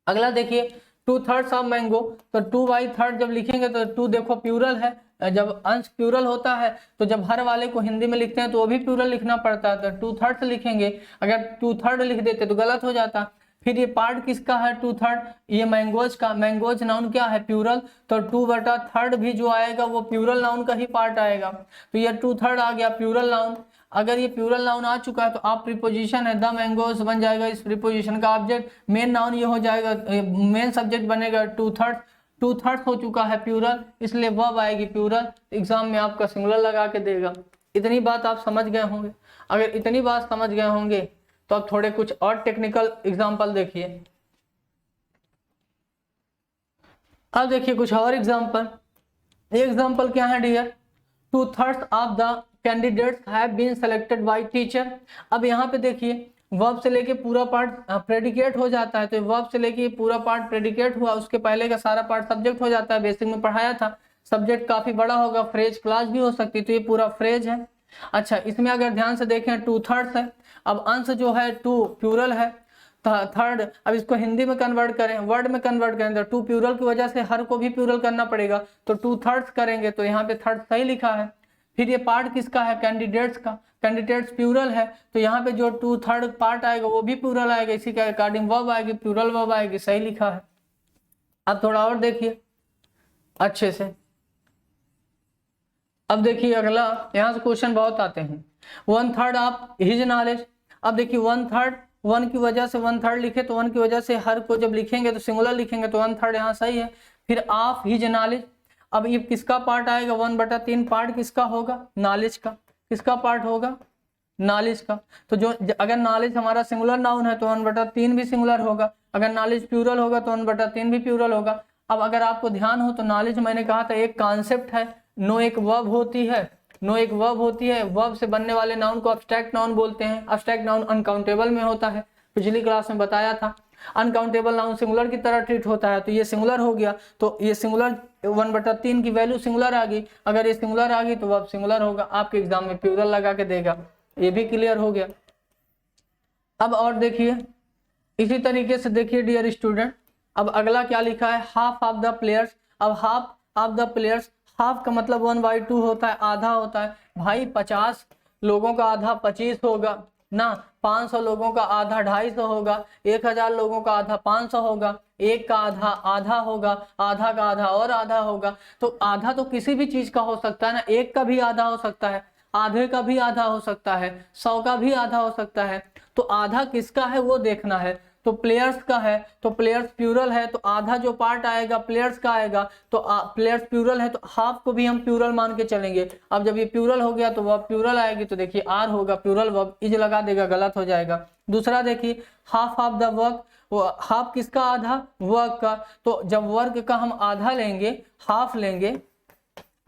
अगला देखिए 2/3 ऑफ मैंगो, तो 2/3 जब लिखेंगे तो 2 देखो प्लूरल है, जब अंश प्लूरल होता है तो जब हर वाले को हिंदी में लिखते हैं तो वो भी प्लूरल लिखना पड़ता है, तो 2/3 लिखेंगे, अगर 2/3 लिख देते तो गलत हो जाता। फिर ये पार्ट किसका है 2/3, ये मैंगोज का, मैंगोज नाउन क्या है, प्लूरल, तो 2/3 भी जो आएगा वो प्लूरल नाउन का ही पार्ट आएगा, तो ये 2/3 आ गया प्लूरल नाउन। अगर ये प्लूरल नाउन आ चुका है तो आप प्रीपोजिशन है द मैंगोज बन जाएगा, इस प्रीपोजिशन का ऑब्जेक्ट, मेन नाउन ये हो जाएगा, मेन सब्जेक्ट बनेगा 2/3 हो चुका है प्लूरल, इसलिए वर्ब आएगी प्लूरल। एग्जाम में आपका सिंगुलर लगा के देगा। इतनी बात आप समझ गए होंगे। अगर इतनी बात समझ गए होंगे तो अब थोड़े कुछ और टेक्निकल एग्जाम्पल देखिए। अब देखिए कुछ और एग्जाम्पल। एग्जाम्पल क्या है dear, 2/3 of the candidates have been selected by teacher. अब यहाँ पे देखिए वर्ब से लेके पूरा पार्ट प्रेडिकेट हो जाता है, तो वर्ब से लेके पूरा पार्ट प्रेडिकेट हुआ, उसके पहले का सारा पार्ट सब्जेक्ट हो जाता है, बेसिक में पढ़ाया था। सब्जेक्ट काफी बड़ा होगा, फ्रेज क्लास भी हो सकती है, तो ये पूरा फ्रेज है। अच्छा, इसमें अगर ध्यान से देखें 2/3 है, अब अंश जो है 2 प्लूरल है, थर्ड, अब इसको हिंदी में कन्वर्ट करें, वर्ड में कन्वर्ट करें तो 2 प्लूरल की वजह से हर को भी प्लूरल करना पड़ेगा, तो 2/3 करेंगे, तो यहाँ पे थर्ड सही लिखा है। फिर ये पार्ट किसका है, कैंडिडेट्स का, कैंडिडेट्स प्लूरल है, तो यहाँ पे जो 2/3 पार्ट आएगा वो भी प्लूरल आएगा, इसी के अकॉर्डिंग वर्ब आएगी, प्लूरल वर्ब आएगी, सही लिखा है। अब थोड़ा और देखिए अच्छे से। अब देखिए अगला, यहाँ से क्वेश्चन बहुत आते हैं। 1/3 ऑफ हिज नॉलेज। अब देखिए 1/3, 1 की वजह से 1/3 लिखे, तो 1 की वजह से हर को जब लिखेंगे तो सिंगुलर लिखेंगे, तो 1/3 यहाँ सही है। फिर ऑफ हिज नॉलेज, अब ये किसका पार्ट आएगा, 1/3 पार्ट किसका होगा, नॉलेज का। किसका पार्ट होगा, नॉलेज का। तो जो अगर नॉलेज हमारा सिंगुलर नाउन है तो 1/3 भी सिंगुलर होगा, अगर नॉलेज प्लूरल होगा तो 1/3 भी प्लूरल होगा। अब अगर आपको ध्यान हो तो नॉलेज मैंने कहा था एक कॉन्सेप्ट है, नो एक वर्ब होती है, नो एक वर्ब होती है, वर्ब से बनने वाले नाउन को अब्स्ट्रैक्ट नाउन बोलते हैं। अब्स्ट्रैक्ट नाउन अनकाउंटेबल में होता है, पिछली क्लास में बताया था। अनकाउंटेबल नाउन सिंगुलर की तरह ट्रीट होता है, तो ये सिंगुलर हो गया, तो ये सिंगुलर 1/3 की वैल्यू सिंगुलर आ गई, अगर ये सिंगुलर आ गई तो वर्ब सिंगुलर होगा, आपके एग्जाम में प्लूरल लगा के देगा, ये भी क्लियर हो गया। अब और देखिए इसी तरीके से देखिए डियर स्टूडेंट, अब अगला क्या लिखा है, हाफ ऑफ द प्लेयर्स। अब half of the players, half का मतलब 1/2 होता है, आधा होता है भाई, 50 लोगों का आधा 25 होगा, ना। 500 लोगों का आधा 250 होगा, 1000 लोगों का आधा 500 होगा, एक का आधा आधा होगा, आधा का आधा और आधा होगा। तो आधा तो किसी भी चीज का हो सकता है ना, एक का भी आधा हो सकता है, आधे का भी आधा हो सकता है, 100 का भी आधा हो सकता है। तो आधा किसका है वो देखना है। तो प्लेयर्स का है तो प्लेयर्स प्लूरल है, तो आधा जो पार्ट आएगा प्लेयर्स का आएगा। तो प्लेयर्स प्लूरल है तो हाफ को भी हम प्लूरल मान के चलेंगे। अब जब ये प्लूरल हो गया तो वर्ब प्लूरल आएगी, तो देखिए आर होगा, प्लूरल वर्ब इज लगा देगा, गलत हो जाएगा। दूसरा देखिए half of the work, half किसका आधा, वर्क का। तो जब वर्क का हम आधा लेंगे, हाफ लेंगे,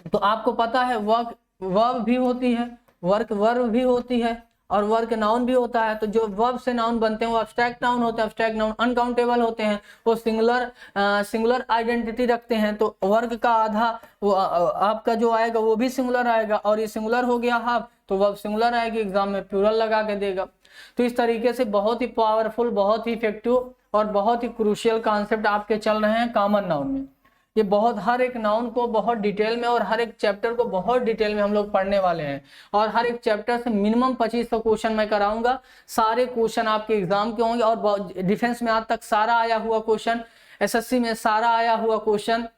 तो आपको पता है वर्क वर्ब भी होती है, वर्क वर्ब भी होती है, और वर्क नाउन भी होता है। तो जो वर्ब से नाउन बनते हैं वो एब्स्ट्रैक्ट नाउन होते हैं, एब्स्ट्रैक्ट नाउन अनकाउंटेबल होते हैं, वो सिंगुलर आइडेंटिटी रखते हैं। तो वर्क का आधा वो आपका जो आएगा वो भी सिंगुलर आएगा, और ये सिंगुलर हो गया हाफ, तो वर्ब सिंगुलर आएगी, एग्जाम में प्लूरल लगा के देगा। तो इस तरीके से बहुत ही पावरफुल, बहुत ही इफेक्टिव और बहुत ही क्रूशियल कॉन्सेप्ट आपके चल रहे हैं कॉमन नाउन में। ये बहुत हर एक नाउन को बहुत डिटेल में और हर एक चैप्टर को बहुत डिटेल में हम लोग पढ़ने वाले हैं, और हर एक चैप्टर से मिनिमम 2500 क्वेश्चन मैं कराऊंगा। सारे क्वेश्चन आपके एग्जाम के होंगे, और डिफेंस में आज तक सारा आया हुआ क्वेश्चन, एसएससी में सारा आया हुआ क्वेश्चन,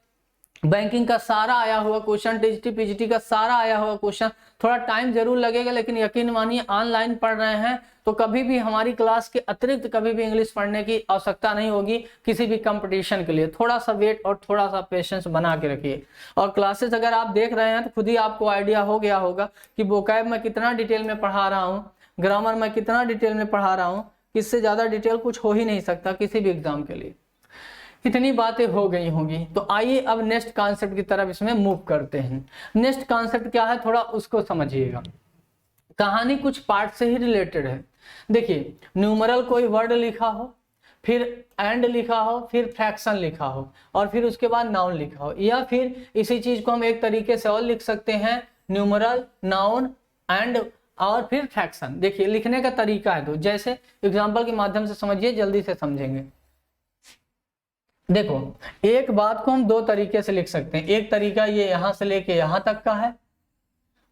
बैंकिंग का सारा आया हुआ क्वेश्चन, टीजीटी पीजीटी का सारा आया हुआ क्वेश्चन। थोड़ा टाइम जरूर लगेगा, लेकिन यकीन मानिए ऑनलाइन पढ़ रहे हैं तो कभी भी हमारी क्लास के अतिरिक्त कभी भी इंग्लिश पढ़ने की आवश्यकता नहीं होगी किसी भी कंपटीशन के लिए। थोड़ा सा वेट और थोड़ा सा पेशेंस बना के रखिए। और क्लासेस अगर आप देख रहे हैं तो खुद ही आपको आइडिया हो गया होगा कि वोकैब मैं कितना डिटेल में पढ़ा रहा हूँ, ग्रामर में कितना डिटेल में पढ़ा रहा हूँ। इससे ज्यादा डिटेल कुछ हो ही नहीं सकता किसी भी एग्जाम के लिए। इतनी बातें हो गई होंगी, तो आइए अब नेक्स्ट कॉन्सेप्ट की तरफ इसमें मूव करते हैं। नेक्स्ट कॉन्सेप्ट क्या है, थोड़ा उसको समझिएगा। कहानी कुछ पार्ट से ही रिलेटेड है। देखिए न्यूमरल कोई वर्ड लिखा हो, फिर एंड लिखा हो, फिर फ्रैक्शन लिखा हो, और फिर उसके बाद नाउन लिखा हो, या फिर इसी चीज को हम एक तरीके से और लिख सकते हैं, न्यूमरल, नाउन, एंड और फिर फ्रैक्शन। देखिए लिखने का तरीका है दो, जैसे एग्जाम्पल के माध्यम से समझिए, जल्दी से समझेंगे। देखो एक बात को हम दो तरीके से लिख सकते हैं। एक तरीका ये यहां से लेके यहां तक का है,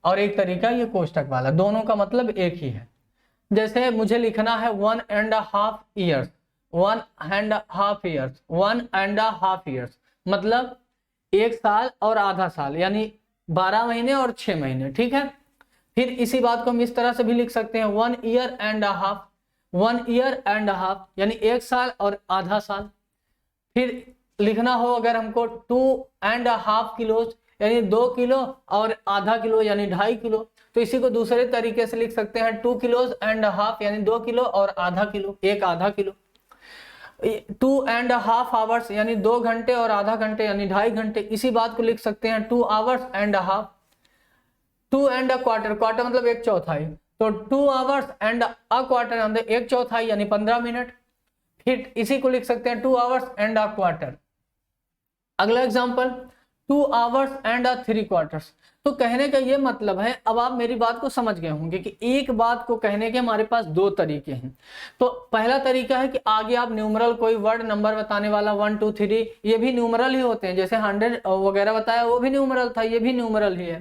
और एक तरीका ये कोष्टक वाला, दोनों का मतलब एक ही है। जैसे मुझे लिखना है 1.5 years, 1.5 years, 1.5 years, मतलब 1 साल और आधा साल, यानी 12 महीने और 6 महीने, ठीक है। फिर इसी बात को हम इस तरह से भी लिख सकते हैं 1 year and a half, 1 year and a half, यानी 1 साल और आधा साल। फिर लिखना हो अगर हमको 2.5 किलो, यानी 2 किलो और आधा किलो, यानी 2.5 किलो, तो इसी को दूसरे तरीके से लिख सकते हैं 2 kilos and a half, यानी 2 किलो और आधा किलो, एक आधा किलो। 2.5 hours, यानी 2 घंटे और आधा घंटे, यानी 2.5 घंटे। इसी बात को लिख सकते हैं 2 hours and a half, 2 and a quarter, quarter मतलब 1/4, तो 2 hours and a quarter मतलब 1/4, यानी 15 मिनट। फिर इसी को लिख सकते हैं 2 hours and a quarter। अगला example 2 hours and a 3 quarters। तो कहने का ये मतलब है, अब आप मेरी बात को समझ गए होंगे कि एक बात को कहने के हमारे पास दो तरीके हैं। तो पहला तरीका है कि आगे आप न्यूमरल कोई वर्ड नंबर बताने वाला 1 2 3, ये भी न्यूमरल ही होते हैं, जैसे 100 वगैरह बताया वो भी न्यूमरल था, ये भी न्यूमरल ही है।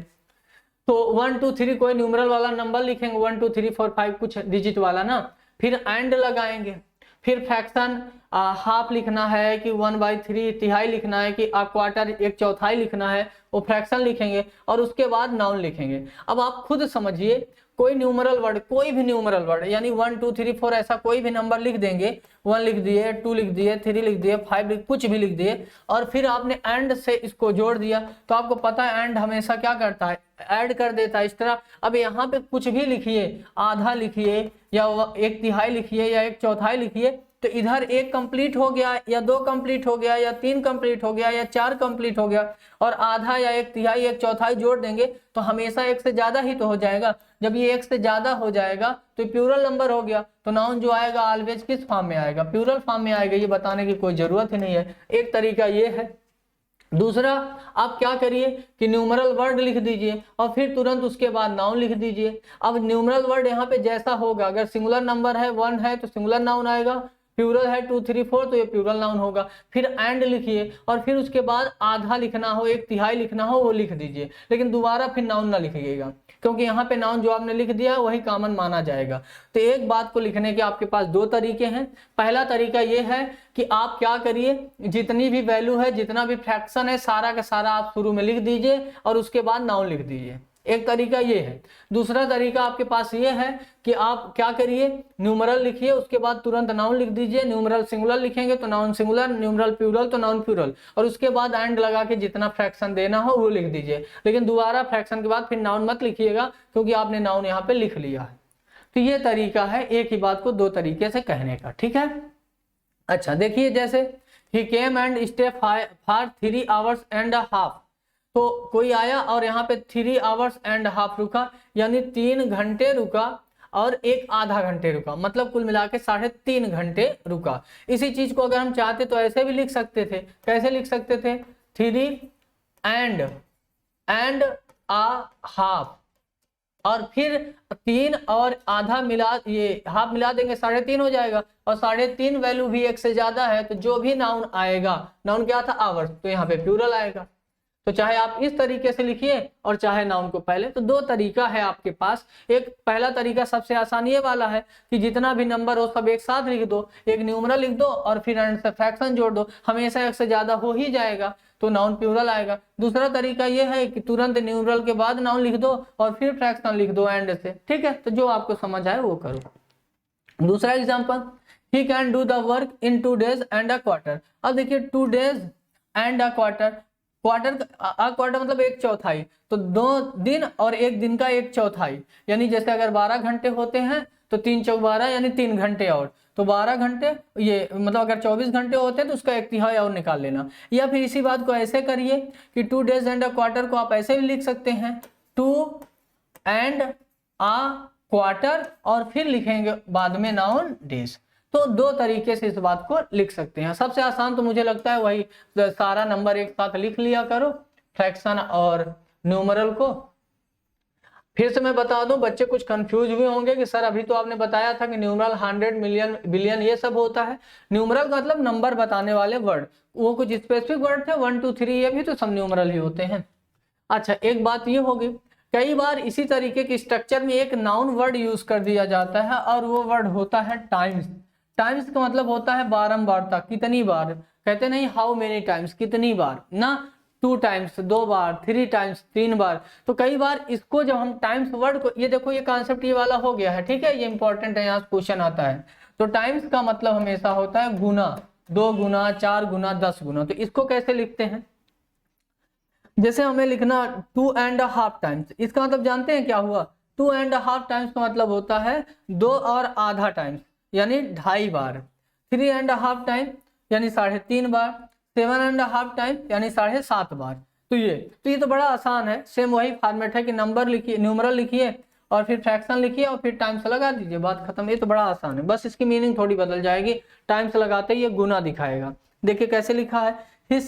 तो 1 2 3 कोई न्यूमरल वाला नंबर लिखेंगे, 1 2 3 4 5 कुछ डिजिट वाला ना, फिर एंड लगाएंगे। फिर फ्रैक्शन हाफ लिखना है कि 1/3, तिहाई लिखना है कि क्वार्टर, 1/4 लिखना है, वो फ्रैक्शन लिखेंगे, और उसके बाद नाउन लिखेंगे। अब आप खुद समझिए, कोई न्यूमरल वर्ड, कोई भी न्यूमरल वर्ड, यानी 1 2 3 4 ऐसा कोई भी नंबर लिख देंगे, 1 लिख दिए, 2 लिख दिए, 3 लिख दिए, 5 कुछ भी लिख दिए, और फिर आपने एंड से इसको जोड़ दिया, तो आपको पता है एंड हमेशा क्या करता है, ऐड कर देता है इस तरह। अब यहाँ पे कुछ भी लिखिए, आधा लिखिए या 1/3 लिखिए या 1/4 लिखिए, तो इधर 1 कंप्लीट हो गया, या 2 कंप्लीट हो गया, या 3 कंप्लीट हो गया, या 4 कंप्लीट हो गया, और आधा या 1/3 1/4 जोड़ देंगे तो हमेशा 1 से ज्यादा ही तो हो जाएगा। जब ये 1 से ज्यादा हो जाएगा तो प्लूरल नंबर हो गया, तो नाउन जो आएगा ऑलवेज किस फॉर्म में आएगा, प्लूरल फॉर्म में आएगा। ये बताने की कोई जरूरत ही नहीं है। एक तरीका ये है। दूसरा, आप क्या करिए कि न्यूमरल वर्ड लिख दीजिए और फिर तुरंत उसके बाद नाउन लिख दीजिए। अब न्यूमरल वर्ड यहाँ पे जैसा होगा, अगर सिंगुलर नंबर है 1 है तो सिंगुलर नाउन आएगा, प्लूरल है 2, 3, 4 तो ये प्लूरल नाउन होगा। फिर एंड लिखिए और फिर उसके बाद आधा लिखना हो, 1/3 लिखना हो वो लिख दीजिए, लेकिन दोबारा फिर नाउन ना लिखिएगा, क्योंकि यहाँ पे नाउन जो आपने लिख दिया वही कॉमन माना जाएगा। तो एक बात को लिखने के आपके पास 2 तरीके हैं। पहला तरीका ये है कि आप क्या करिए, जितनी भी वैल्यू है, जितना भी फ्रैक्शन है, सारा का सारा आप शुरू में लिख दीजिए और उसके बाद नाउन लिख दीजिए। एक तरीका ये है। दूसरा तरीका आपके पास ये है कि आप क्या करिए, न्यूमरल लिखिए, उसके बाद तुरंत नाउन लिख दीजिए। न्यूमरल सिंगुलर लिखेंगे तो नाउन सिंगुलर, न्यूमरल प्लूरल तो नाउन प्लूरल, और उसके बाद एंड लगा के जितना फ्रैक्शन देना हो वो लिख दीजिए। लेकिन दोबारा फ्रैक्शन के बाद फिर नाउन मत लिखिएगा, क्योंकि आपने नाउन यहाँ पे लिख लिया है। तो ये तरीका है एक ही बात को 2 तरीके से कहने का, ठीक है। अच्छा देखिए, जैसे ही came and stay for 3 hours and a half, तो कोई आया और यहाँ पे 3 hours and a half रुका, यानी 3 घंटे रुका और 1 आधा घंटे रुका, मतलब कुल मिला के 3.5 घंटे रुका। इसी चीज को अगर हम चाहते तो ऐसे भी लिख सकते थे। कैसे लिख सकते थे, 3 and a half, और फिर 3 और आधा मिला, ये हाफ मिला देंगे 3.5 हो जाएगा, और 3.5 वैल्यू भी 1 से ज्यादा है तो जो भी नाउन आएगा, नाउन क्या था आवर्स, तो यहाँ पे प्लूरल आएगा। तो चाहे आप इस तरीके से लिखिए और चाहे नाउन को पहले, तो 2 तरीका है आपके पास। एक पहला तरीका सबसे आसान ये वाला है कि जितना भी नंबर हो सब एक साथ लिख दो, एक न्यूमरल लिख दो और फिर एंड से फ्रैक्शन जोड़ दो, हमेशा 1 से ज्यादा हो ही जाएगा तो नाउन प्लूरल आएगा। दूसरा तरीका ये है कि तुरंत न्यूमरल के बाद नाउन लिख दो और फिर फ्रैक्शन लिख दो एंड से, ठीक है। तो जो आपको समझ आए वो करो। दूसरा example, he can do the work in 2 days and a quarter। अब देखिए 2 days and a quarter, quarter मतलब 1/4, तो 2 दिन और 1 दिन का 1/4, यानी जैसे अगर 12 घंटे होते हैं तो 3 चौक 12 यानी 3 घंटे और, तो 12 घंटे, ये मतलब अगर 24 घंटे होते हैं तो उसका 1/3 और निकाल लेना। या फिर इसी बात को ऐसे करिए कि 2 days and a quarter को आप ऐसे भी लिख सकते हैं, 2 and a quarter और फिर लिखेंगे बाद में नाउन डेज। तो 2 तरीके से इस बात को लिख सकते हैं। सबसे आसान तो मुझे लगता है वही, सारा नंबर एक साथ लिख लिया करो, फ्रैक्शन और न्यूमरल को। फिर से मैं बता दूं, बच्चे कुछ कंफ्यूज हुए होंगे कि सर अभी तो आपने बताया था कि न्यूमरल 100 मिलियन बिलियन ये सब होता है। न्यूमरल का मतलब नंबर बताने वाले वर्ड, वो कुछ स्पेसिफिक वर्ड थे, 1 2 3 ये भी तो सब न्यूमरल ही होते हैं। अच्छा एक बात ये होगी, कई बार इसी तरीके के स्ट्रक्चर में एक नाउन वर्ड यूज कर दिया जाता है और वो वर्ड होता है टाइम्स। टाइम्स का मतलब होता है बारंबारता, कितनी बार, कहते नहीं हाउ मेनी टाइम्स, कितनी बार ना, 2 times 2 बार, 3 times 3 बार। तो कई बार इसको जब हम टाइम्स वर्ड को, ये देखो ये कॉन्सेप्ट ये वाला हो गया है, ठीक है, ये इंपॉर्टेंट है, यहाँ क्वेश्चन आता है। तो टाइम्स का मतलब हमेशा होता है गुना, 2 गुना, 4 गुना, 10 गुना। तो इसको कैसे लिखते हैं, जैसे हमें लिखना 2 and a half times, इसका मतलब जानते हैं क्या हुआ, 2 and a half times का मतलब होता है 2 और आधा टाइम्स यानी 2.5 बार, 3 and a half टाइम यानी 3.5 बार, 7 and a half टाइम यानी 7.5 बार। तो ये तो बड़ा आसान है, सेम वही फॉर्मेट है कि नंबर लिखिए, न्यूमरल लिखिए और फिर फ्रैक्शन लिखिए और फिर टाइम्स लगा दीजिए, बात खत्म। ये तो बड़ा आसान है, बस इसकी मीनिंग थोड़ी बदल जाएगी, टाइम्स लगाते ही ये गुना दिखाएगा। देखिए कैसे लिखा है, his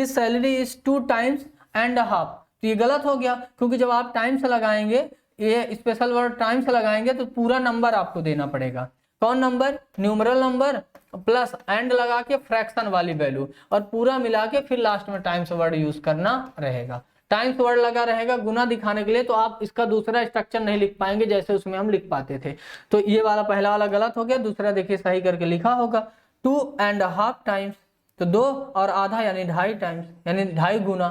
salary is 2 times and a half। तो ये गलत हो गया, क्योंकि जब आप टाइम्स लगाएंगे, ये स्पेशल वर्ड टाइम्स लगाएंगे तो पूरा नंबर आपको देना पड़ेगा। कौन number, numeral number plus and लगा के फ्रैक्शन वाली वैल्यू और पूरा मिला के फिर लास्ट में टाइम्स वर्ड यूज करना रहेगा। टाइम्स वर्ड लगा रहेगा गुना दिखाने के लिए, तो आप इसका दूसरा स्ट्रक्चर नहीं लिख पाएंगे जैसे उसमें हम लिख पाते थे। तो ये वाला पहला वाला गलत हो गया, दूसरा देखिए सही करके लिखा होगा 2 and a half टाइम्स, तो 2 और आधा यानी 2.5 टाइम्स यानी 2.5 गुना,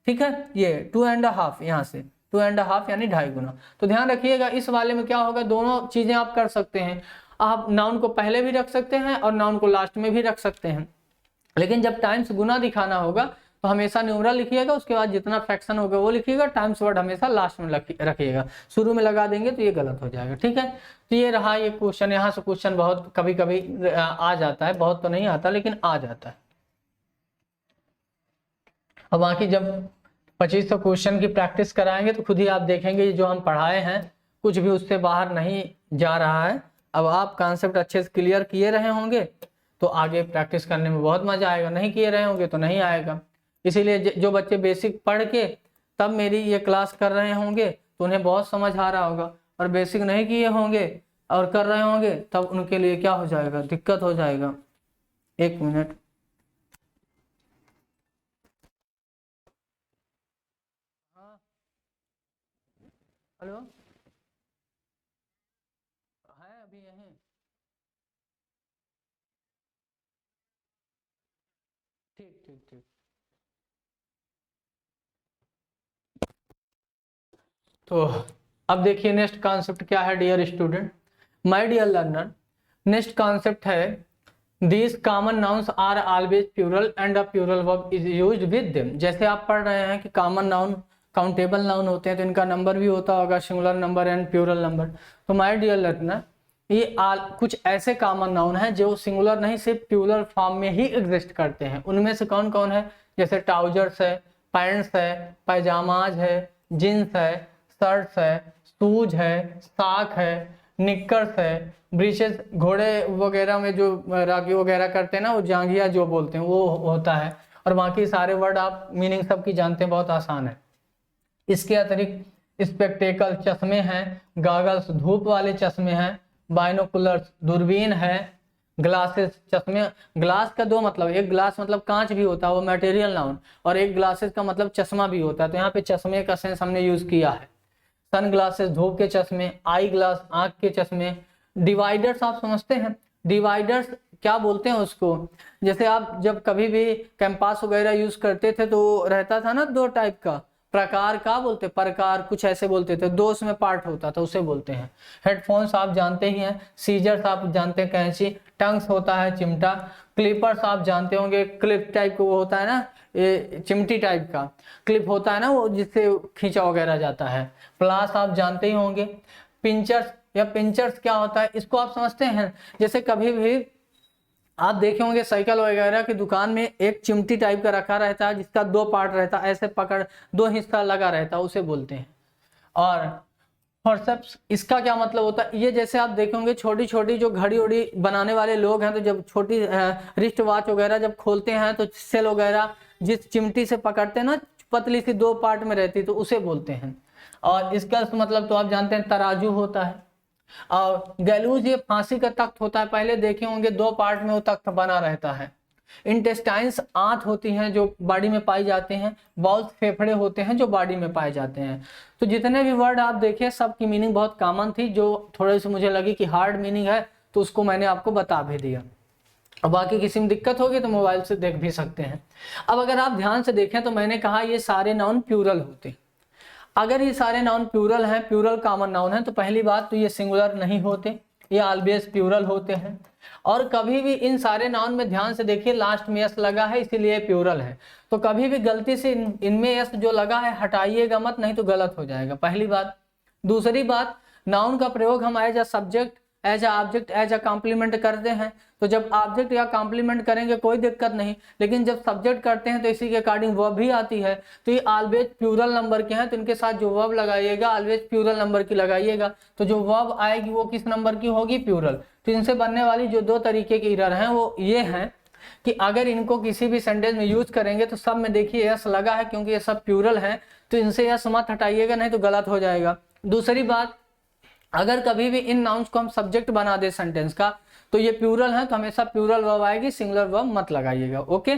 ठीक है। ये 2 and a half, यहाँ से 2 and a half यानी 2.5 गुना। तो ध्यान रखिएगा इस वाले में क्या होगा, दोनों चीजें आप कर सकते हैं, आप नाउन को पहले भी रख सकते हैं और नाउन को लास्ट में भी रख सकते हैं, लेकिन जब टाइम्स गुना दिखाना होगा तो हमेशा न्यूमरल लिखिएगा, उसके बाद जितना फ्रैक्शन होगा वो लिखिएगा, टाइम्स वर्ड हमेशा लास्ट में रखिएगा, शुरू में लगा देंगे तो ये गलत हो जाएगा, ठीक है। तो ये रहा ये क्वेश्चन, यहाँ से क्वेश्चन बहुत कभी कभी आ जाता है, बहुत तो नहीं आता लेकिन आ जाता है। अब बाकी जब 2500 क्वेश्चन की प्रैक्टिस कराएंगे तो खुद ही आप देखेंगे जो हम पढ़ाए हैं कुछ भी उससे बाहर नहीं जा रहा है। अब आप कॉन्सेप्ट अच्छे से क्लियर किए रहे होंगे तो आगे प्रैक्टिस करने में बहुत मजा आएगा, नहीं किए रहे होंगे तो नहीं आएगा। इसीलिए जो बच्चे बेसिक पढ़ के तब मेरी ये क्लास कर रहे होंगे तो उन्हें बहुत समझ आ रहा होगा, और बेसिक नहीं किए होंगे और कर रहे होंगे तब उनके लिए क्या हो जाएगा, दिक्कत हो जाएगा। एक मिनट, हाँ हेलो, है अभी यहीं, ठीक ठीक ठीक। तो अब देखिए नेक्स्ट कॉन्सेप्ट क्या है dear student, my dear learner. Next concept है these common nouns are always plural and a plural verb is used with them. जैसे आप पढ़ रहे हैं कि कॉमन नाउन काउंटेबल नाउन होते हैं तो इनका नंबर भी होता होगा singular number and plural number. तो माय डियर लर्नर ये कुछ ऐसे कॉमन नाउन हैं जो सिंगुलर नहीं सिर्फ प्लूरल फॉर्म में ही एग्जिस्ट करते हैं। उनमें से कौन कौन है, जैसे ट्राउजर्स है, पैंट्स है, पैजामाज है, जींस है, शर्ट्स है, शूज है, साक है, निक्कर्स है, ब्रीचेस, घोड़े वगैरह में जो रागी वगैरह करते हैं ना वो जांघिया जो बोलते हैं वो होता है। और बाकी सारे वर्ड आप मीनिंग सबकी जानते हैं, बहुत आसान है। इसके अतिरिक्त स्पेक्टेकल चश्मे हैं, गॉगल्स धूप वाले चश्मे हैं, बाइनोकुलर्स दूरबीन है, ग्लासेस चश्मे। ग्लास का दो मतलब, एक ग्लास मतलब कांच भी होता है वो मटेरियल नाउन, और एक ग्लासेस का मतलब चश्मा भी होता है। तो यहाँ पे चश्मे का सेंस हमने यूज किया है। सन ग्लासेस धूप के चश्मे, आई ग्लास आंख के चश्मे। डिवाइडर्स आप समझते हैं, डिवाइडर्स क्या बोलते हैं उसको, जैसे आप जब कभी भी कैंपास वगैरह यूज करते थे तो रहता था ना दो टाइप का, प्रकार का बोलते, प्रकार कुछ ऐसे बोलते थे, दो उसमें पार्ट होता था उसे बोलते हैं। हेडफोन्स आप जानते ही हैं, सीजर्स आप जानते हैं कैंची, टंग्स होता है चिमटा, क्लिपर्स आप जानते होंगे क्लिप टाइप का वो होता है ना, ये चिमटी टाइप का क्लिप होता है ना वो जिससे खींचा वगैरह जाता है। प्लास आप जानते ही होंगे। पिंचर्स या पिंचर्स क्या होता है इसको आप समझते हैं, जैसे कभी भी आप देखे होंगे साइकिल वगैरह की दुकान में एक चिमटी टाइप का रखा रहता है जिसका दो पार्ट रहता है, ऐसे पकड़ दो हिस्सा लगा रहता है उसे बोलते हैं। और फॉरसेप्स इसका क्या मतलब होता है, ये जैसे आप देखेंगे छोटी छोटी जो घड़ी उड़ी बनाने वाले लोग हैं तो जब छोटी रिस्ट वॉच वगैरह जब खोलते हैं तो सेल वगैरह जिस चिमटी से पकड़ते हैं ना, पतली सी दो पार्ट में रहती तो उसे बोलते हैं। और इसका मतलब तो आप जानते हैं तराजू होता है। और गैलूज ये फांसी का तख्त होता है, पहले देखे होंगे दो पार्ट में वो तख्त बना रहता है। इंटेस्टाइन्स आंत होती हैं जो बॉडी में पाई जाते हैं, बॉल्स फेफड़े होते हैं जो बॉडी में पाए जाते हैं। तो जितने भी वर्ड आप देखे सबकी मीनिंग बहुत कॉमन थी, जो थोड़ी सी मुझे लगी कि हार्ड मीनिंग है तो उसको मैंने आपको बता भी दिया। अब बाकी किसी में दिक्कत होगी तो मोबाइल से देख भी सकते हैं। अब अगर आप ध्यान से देखें तो मैंने कहा ये सारे नाउन प्लूरल होते, अगर ये सारे नाउन प्लूरल हैं, प्लूरल कॉमन नाउन है, तो पहली बात तो ये सिंगुलर नहीं होते, ये ऑलवेज प्लूरल होते हैं। और कभी भी इन सारे नाउन में ध्यान से देखिए लास्ट में यस लगा है इसीलिए प्लूरल है, तो कभी भी गलती से इनमें यस जो लगा है हटाइएगा मत, नहीं तो गलत हो जाएगा, पहली बात। दूसरी बात, नाउन का प्रयोग हम as a subject, as a object, as a complement करते हैं, तो जब ऑब्जेक्ट या कॉम्प्लीमेंट करेंगे कोई दिक्कत नहीं, लेकिन जब सब्जेक्ट करते हैं तो इसी के अकॉर्डिंग वर्ब भी आती है। तो ये ऑलवेज प्लूरल नंबर के हैं तो इनके साथ जो वर्ब लगाइएगा ऑलवेज प्लूरल नंबर की लगाइएगा, तो जो वर्ब आएगी वो किस नंबर की होगी, प्लूरल। तो इनसे बनने वाली जो दो तरीके के एरर हैं वो ये हैं कि अगर इनको किसी भी सेंटेंस में यूज करेंगे तो सब में देखिए यस लगा है क्योंकि ये सब प्लूरल है, तो इनसे यस मत हटाइएगा नहीं तो गलत हो जाएगा। दूसरी बात, अगर कभी भी इन नाउन्स को हम सब्जेक्ट बना दे सेंटेंस का तो ये प्लूरल है तो हमेशा प्लूरल वर्ब आएगी, सिंगुलर वर्ब मत लगाइएगा, ओके।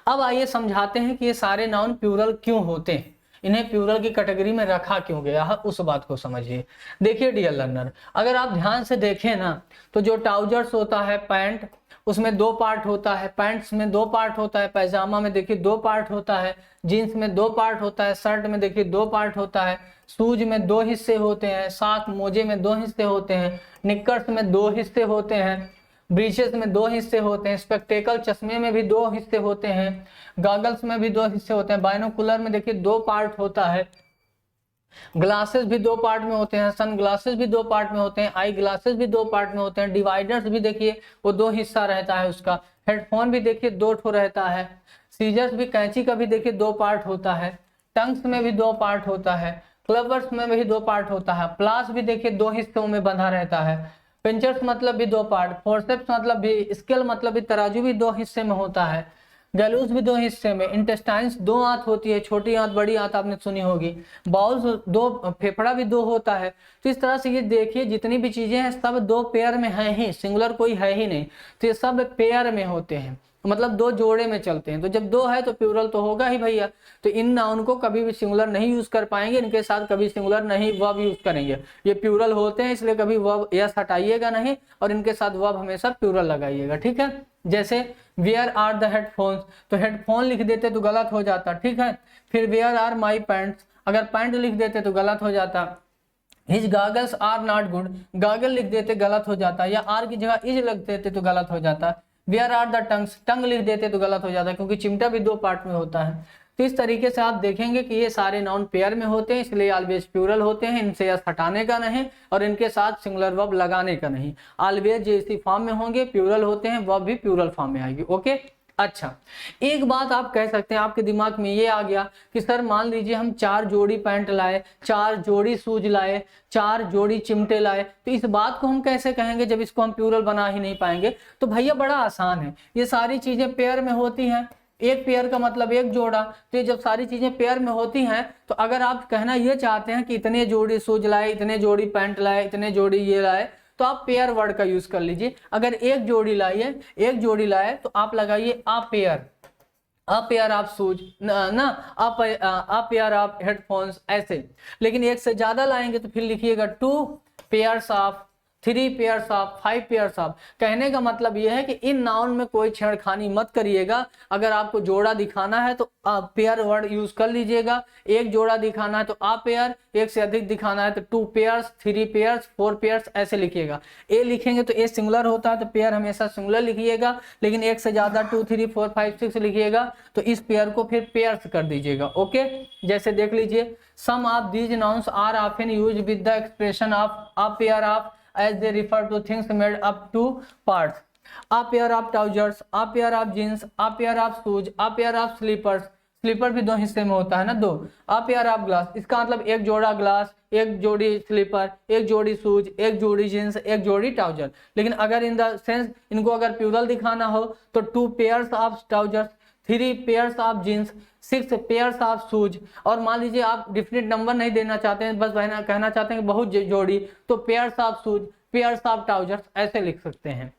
अब आइए समझाते हैं कि ये सारे नाउन प्लूरल क्यों होते हैं, इन्हें प्लूरल की कैटेगरी में रखा क्यों गया है, उस बात को समझिए। देखिए डियर लर्नर, अगर आप ध्यान से देखें ना तो जो ट्राउजर्स होता है पैंट, उसमें दो पार्ट होता है, पैंट्स में दो पार्ट होता है, पैजामा में देखिए दो पार्ट होता है, जीन्स में दो पार्ट होता है, शर्ट में देखिए दो पार्ट होता है, शूज में दो हिस्से होते हैं, साक मोजे में दो हिस्से होते हैं, निक्कर्स में दो हिस्से होते हैं, ब्रीचेस में दो हिस्से होते हैं, स्पेक्टेकल चश्मे में भी दो हिस्से होते हैं, गॉगल्स में भी दो हिस्से होते हैं, बाइनोकुलर में देखिए दो पार्ट होता है, ग्लासेस भी दो पार्ट में होते हैं, सन ग्लासेस भी दो पार्ट में होते हैं, आई ग्लासेस भी दो पार्ट में होते हैं, डिवाइडर्स भी देखिए वो दो हिस्सा रहता है उसका, हेडफोन भी देखिए दो ठो रहता है, सीजर्स भी कैंची का भी देखिए दो पार्ट होता है, टंग्स में भी दो पार्ट होता है, क्लबर्स में भी दो पार्ट होता है, प्लास भी देखिए दो हिस्सों में बंधा रहता है, पिंचर्स मतलब भी दो पार्ट, फोर्सेप्स मतलब भी, स्केल मतलब भी तराजू भी दो हिस्से में होता है, गैलूस भी दो हिस्से में, इंटेस्टाइन्स दो आंत होती है, छोटी आंत बड़ी आंत आपने सुनी होगी, बाउल्स दो, फेफड़ा भी दो होता है। तो इस तरह से ये देखिए जितनी भी चीजें हैं सब दो पेयर में है ही, सिंगुलर कोई है ही नहीं, तो ये सब पेयर में होते हैं, मतलब दो जोड़े में चलते हैं। तो जब दो है तो प्लूरल तो होगा ही भैया। तो इन नाउन को कभी भी सिंगुलर नहीं यूज कर पाएंगे, इनके साथ कभी सिंगुलर नहीं वर्ब यूज करेंगे। ये प्लूरल होते हैं इसलिए कभी वर्ब यस हटाइएगा नहीं, और इनके साथ वर्ब हमेशा प्लूरल लगाइएगा, ठीक है। जैसे वेयर आर द हेडफोन्स, तो हेडफोन लिख देते तो गलत हो जाता, ठीक है। फिर वेयर आर माई पैंट्स, अगर पैंट लिख देते तो गलत हो जाता। His goggles are not good, गागल लिख देते गलत हो जाता, या आर की जगह इज लिख देते तो गलत हो जाता। वेयर आर द टंग्स, टंग लिख देते तो गलत हो जाता, क्योंकि चिमटा भी दो पार्ट में होता है। तो इस तरीके से आप देखेंगे कि ये सारे नाउन पेयर में होते हैं, इसलिए ऑलवेज प्लूरल होते हैं, इनसे यस हटाने का नहीं और इनके साथ सिंगुलर वर्ब लगाने का नहीं। ऑलवेज जैसी फॉर्म में होंगे, प्लूरल होते हैं, वर्ब भी प्लूरल फॉर्म में आएगी। ओके, अच्छा एक बात आप कह सकते हैं, आपके दिमाग में ये आ गया कि सर मान लीजिए हम 4 जोड़ी पैंट लाए, 4 जोड़ी शूज लाए, 4 जोड़ी चिमटे लाए, तो इस बात को हम कैसे कहेंगे जब इसको हम प्लूरल बना ही नहीं पाएंगे। तो भैया बड़ा आसान है, ये सारी चीजें पेयर में होती हैं, एक पेयर का मतलब एक जोड़ा। तो ये जब सारी चीजें पेयर में होती हैं तो अगर आप कहना ये चाहते हैं कि इतने जोड़ी शूज लाए, इतने जोड़ी पैंट लाए, इतने जोड़ी ये लाए, तो आप पेयर वर्ड का यूज कर लीजिए। अगर एक जोड़ी लाइए, एक जोड़ी लाए तो आप लगाइए a pair, a pair of shoes ना, आ पेयर ऑफ हेडफोन्स, ऐसे। लेकिन एक से ज्यादा लाएंगे तो फिर लिखिएगा 2 pairs of, 3 pairs of, 5 pairs of. कहने का मतलब यह है कि इन नाउन में कोई छेड़खानी मत करिएगा। अगर आपको जोड़ा दिखाना है तो पेयर वर्ड यूज कर लीजिएगा, एक जोड़ा दिखाना है तो आ पेयर, एक से अधिक दिखाना है तो 2 पेयर्स, 3 पेयर्स, 4 पेयर्स, ऐसे लिखिएगा। ए लिखेंगे तो ए सिंगुलर होता है तो पेयर हमेशा सिंगुलर लिखिएगा, लेकिन एक से ज्यादा 2, 3, 4, 5, 6 लिखिएगा तो इस पेयर को फिर पेयर्स कर दीजिएगा। ओके, जैसे देख लीजिए, some of these nouns are often used with the expression of a pair of as they refer to things made up to parts. A pair of trousers, a pair of jeans, a pair of shoes, a pair of slippers. Slipper भी दो हिस्से में होता है ना, दो। a pair of glass, इसका मतलब एक जोड़ा ग्लास, एक जोड़ी स्लीपर, एक जोड़ी शूज, एक जोड़ी जींस, एक जोड़ी ट्राउजर। लेकिन अगर इन द सेंस इनको अगर प्लूरल दिखाना हो तो 2 pairs of trousers, 3 pairs of jeans, 6 pairs of shoes. और मान लीजिए आप डिफिनिट नंबर नहीं देना चाहते हैं, बस कहना चाहते हैं कि बहुत जोड़ी, तो pairs of shoes, pairs of trousers, ऐसे लिख सकते हैं।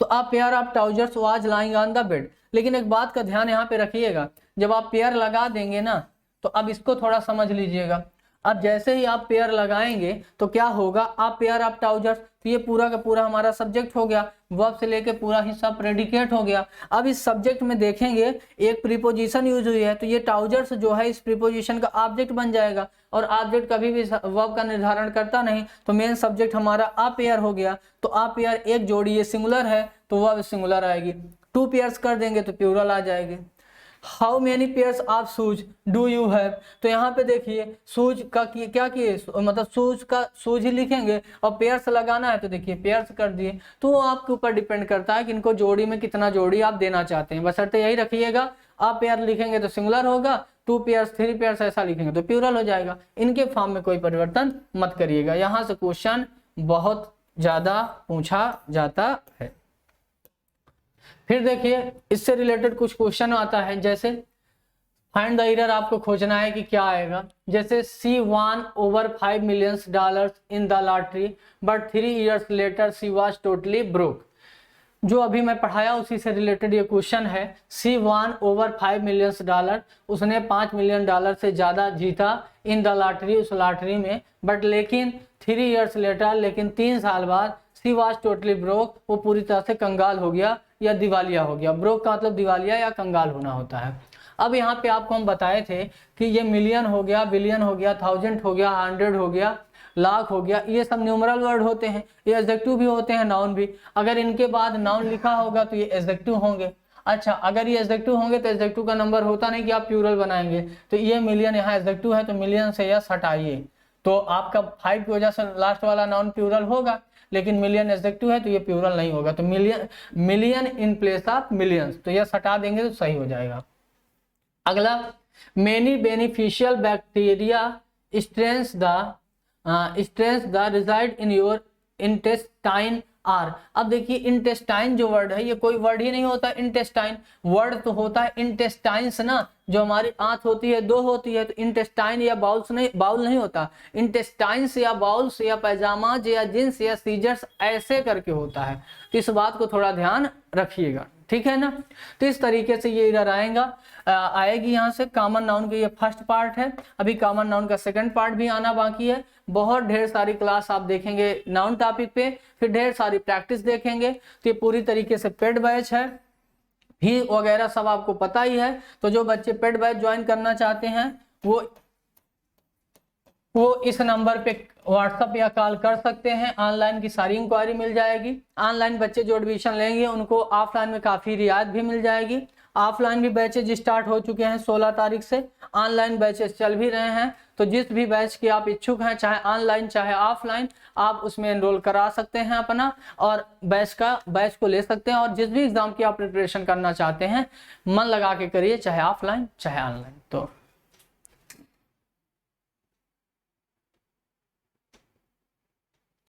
तो आप pair of trousers was lying on the bed. लेकिन एक बात का ध्यान यहाँ पे रखिएगा, जब आप पेयर लगा देंगे ना तो अब इसको थोड़ा समझ लीजिएगा। अब जैसे ही आप पेयर लगाएंगे तो क्या होगा, आप पेयर ऑफ ट्राउजर्स, तो ये पूरा का पूरा हमारा सब्जेक्ट हो गया, वर्ब से लेके पूरा हिस्सा प्रेडिकेट हो गया। अब इस सब्जेक्ट में देखेंगे एक प्रीपोजिशन यूज हुई है, तो ये ट्राउजर्स जो है इस प्रीपोजिशन का ऑब्जेक्ट बन जाएगा, और ऑब्जेक्ट कभी भी वर्ब का निर्धारण करता नहीं, तो मेन सब्जेक्ट हमारा आ पेयर हो गया। तो आ पेयर एक जोड़ी, ये सिंगुलर है तो वर्ब सिंगुलर आएगी। 2 पेयर्स कर देंगे तो प्लूरल आ जाएगी। How many pairs of shoes do you have, तो यहाँ पे देखिए शूज का क्या किए, मतलब शूज का शूज ही लिखेंगे, और पेयर्स लगाना है तो देखिए पेयर्स कर दिए। तो वो आपके ऊपर डिपेंड करता है कि इनको जोड़ी में कितना जोड़ी आप देना चाहते हैं, बशर्ते यही रखिएगा। आप पेयर लिखेंगे तो सिंगुलर होगा, 2 पेयर्स, 3 पेयर्स ऐसा लिखेंगे तो प्लूरल हो जाएगा। इनके फॉर्म में कोई परिवर्तन मत करिएगा, यहाँ से क्वेश्चन बहुत ज्यादा पूछा जाता है। फिर देखिए इससे रिलेटेड कुछ क्वेश्चन आता है, जैसे फाइंड द एरर, आपको खोजना है कि क्या आएगा। जैसे she won over $5 million in the lottery but 3 years later she was totally broke. जो अभी मैं पढ़ाया उसी से रिलेटेड ये क्वेश्चन है। सी वन ओवर $5 million, उसने $5 million से ज्यादा जीता इन द लॉटरी, उस लॉटरी में, बट लेकिन 3 years लेटर, लेकिन 3 साल बाद सी वॉज टोटली ब्रोक, वो पूरी तरह से कंगाल हो गया या दिवालिया हो गया। ब्रोक का मतलब दिवालिया या कंगाल होना होता है। अब यहाँ पे आपको हम बताए थे कि ये मिलियन हो गया, बिलियन हो गया, 1000 हो गया, 100 हो गया, लाख हो गया, ये सब न्यूमरल वर्ड होते हैं, ये एडजेक्टिव भी होते हैं, नाउन भी। अगर इनके बाद नाउन लिखा होगा तो ये एडजेक्टिव होंगे। अच्छा, अगर ये एडजेक्टिव होंगे तो एडजेक्टिव का नंबर होता नहीं कि आप प्लूरल बनाएंगे, तो ये मिलियन यहाँ एडजेक्टिव है तो मिलियन से यस हटाइए, तो आपका 5 की वजह से लास्ट वाला नाउन प्लूरल होगा, लेकिन मिलियन एडजेक्टिव है तो ये प्लूरल नहीं होगा, तो million in place of millions, तो यस हटा देंगे तो सही हो जाएगा। अगला, many beneficial bacteria strains the reside in your intestine are. अब देखिए इंटेस्टाइन जो वर्ड है ये कोई वर्ड ही नहीं होता इंटेस्टाइन, वर्ड तो होता है इंटेस्टाइन्स ना, जो हमारी आंत होती है दो होती है, तो इंटेस्टाइन या बाउल्स नहीं, बाउल नहीं होता, इंटेस्टाइन्स या बाउल्स या पैजामाज या जींस या सीजर्स ऐसे करके होता है। तो इस बात को थोड़ा ध्यान रखिएगा, ठीक है ना। तो इस तरीके से ये इधर आएगी यहाँ से कॉमन नाउन की ये फर्स्ट पार्ट है। अभी कॉमन नाउन का सेकंड पार्ट भी आना बाकी है। बहुत ढेर सारी क्लास आप देखेंगे नाउन टॉपिक पे, फिर ढेर सारी प्रैक्टिस देखेंगे। तो ये पूरी तरीके से पेड बैच है, फी वगैरह सब आपको पता ही है। तो जो बच्चे पेड बैच ज्वाइन करना चाहते हैं वो इस नंबर पे व्हाट्सअप या कॉल कर सकते हैं। ऑनलाइन की सारी इंक्वायरी मिल जाएगी। ऑनलाइन बच्चे जो एडमिशन लेंगे उनको ऑफलाइन में काफ़ी रियायत भी मिल जाएगी। ऑफलाइन भी बैचेज स्टार्ट हो चुके हैं 16 तारीख से, ऑनलाइन बैचेज चल भी रहे हैं। तो जिस भी बैच के आप इच्छुक हैं, चाहे ऑनलाइन चाहे ऑफलाइन, आप उसमें एनरोल करा सकते हैं अपना और बैच को ले सकते हैं। और जिस भी एग्जाम की आप प्रिपरेशन करना चाहते हैं मन लगा के करिए, चाहे ऑफलाइन चाहे ऑनलाइन। तो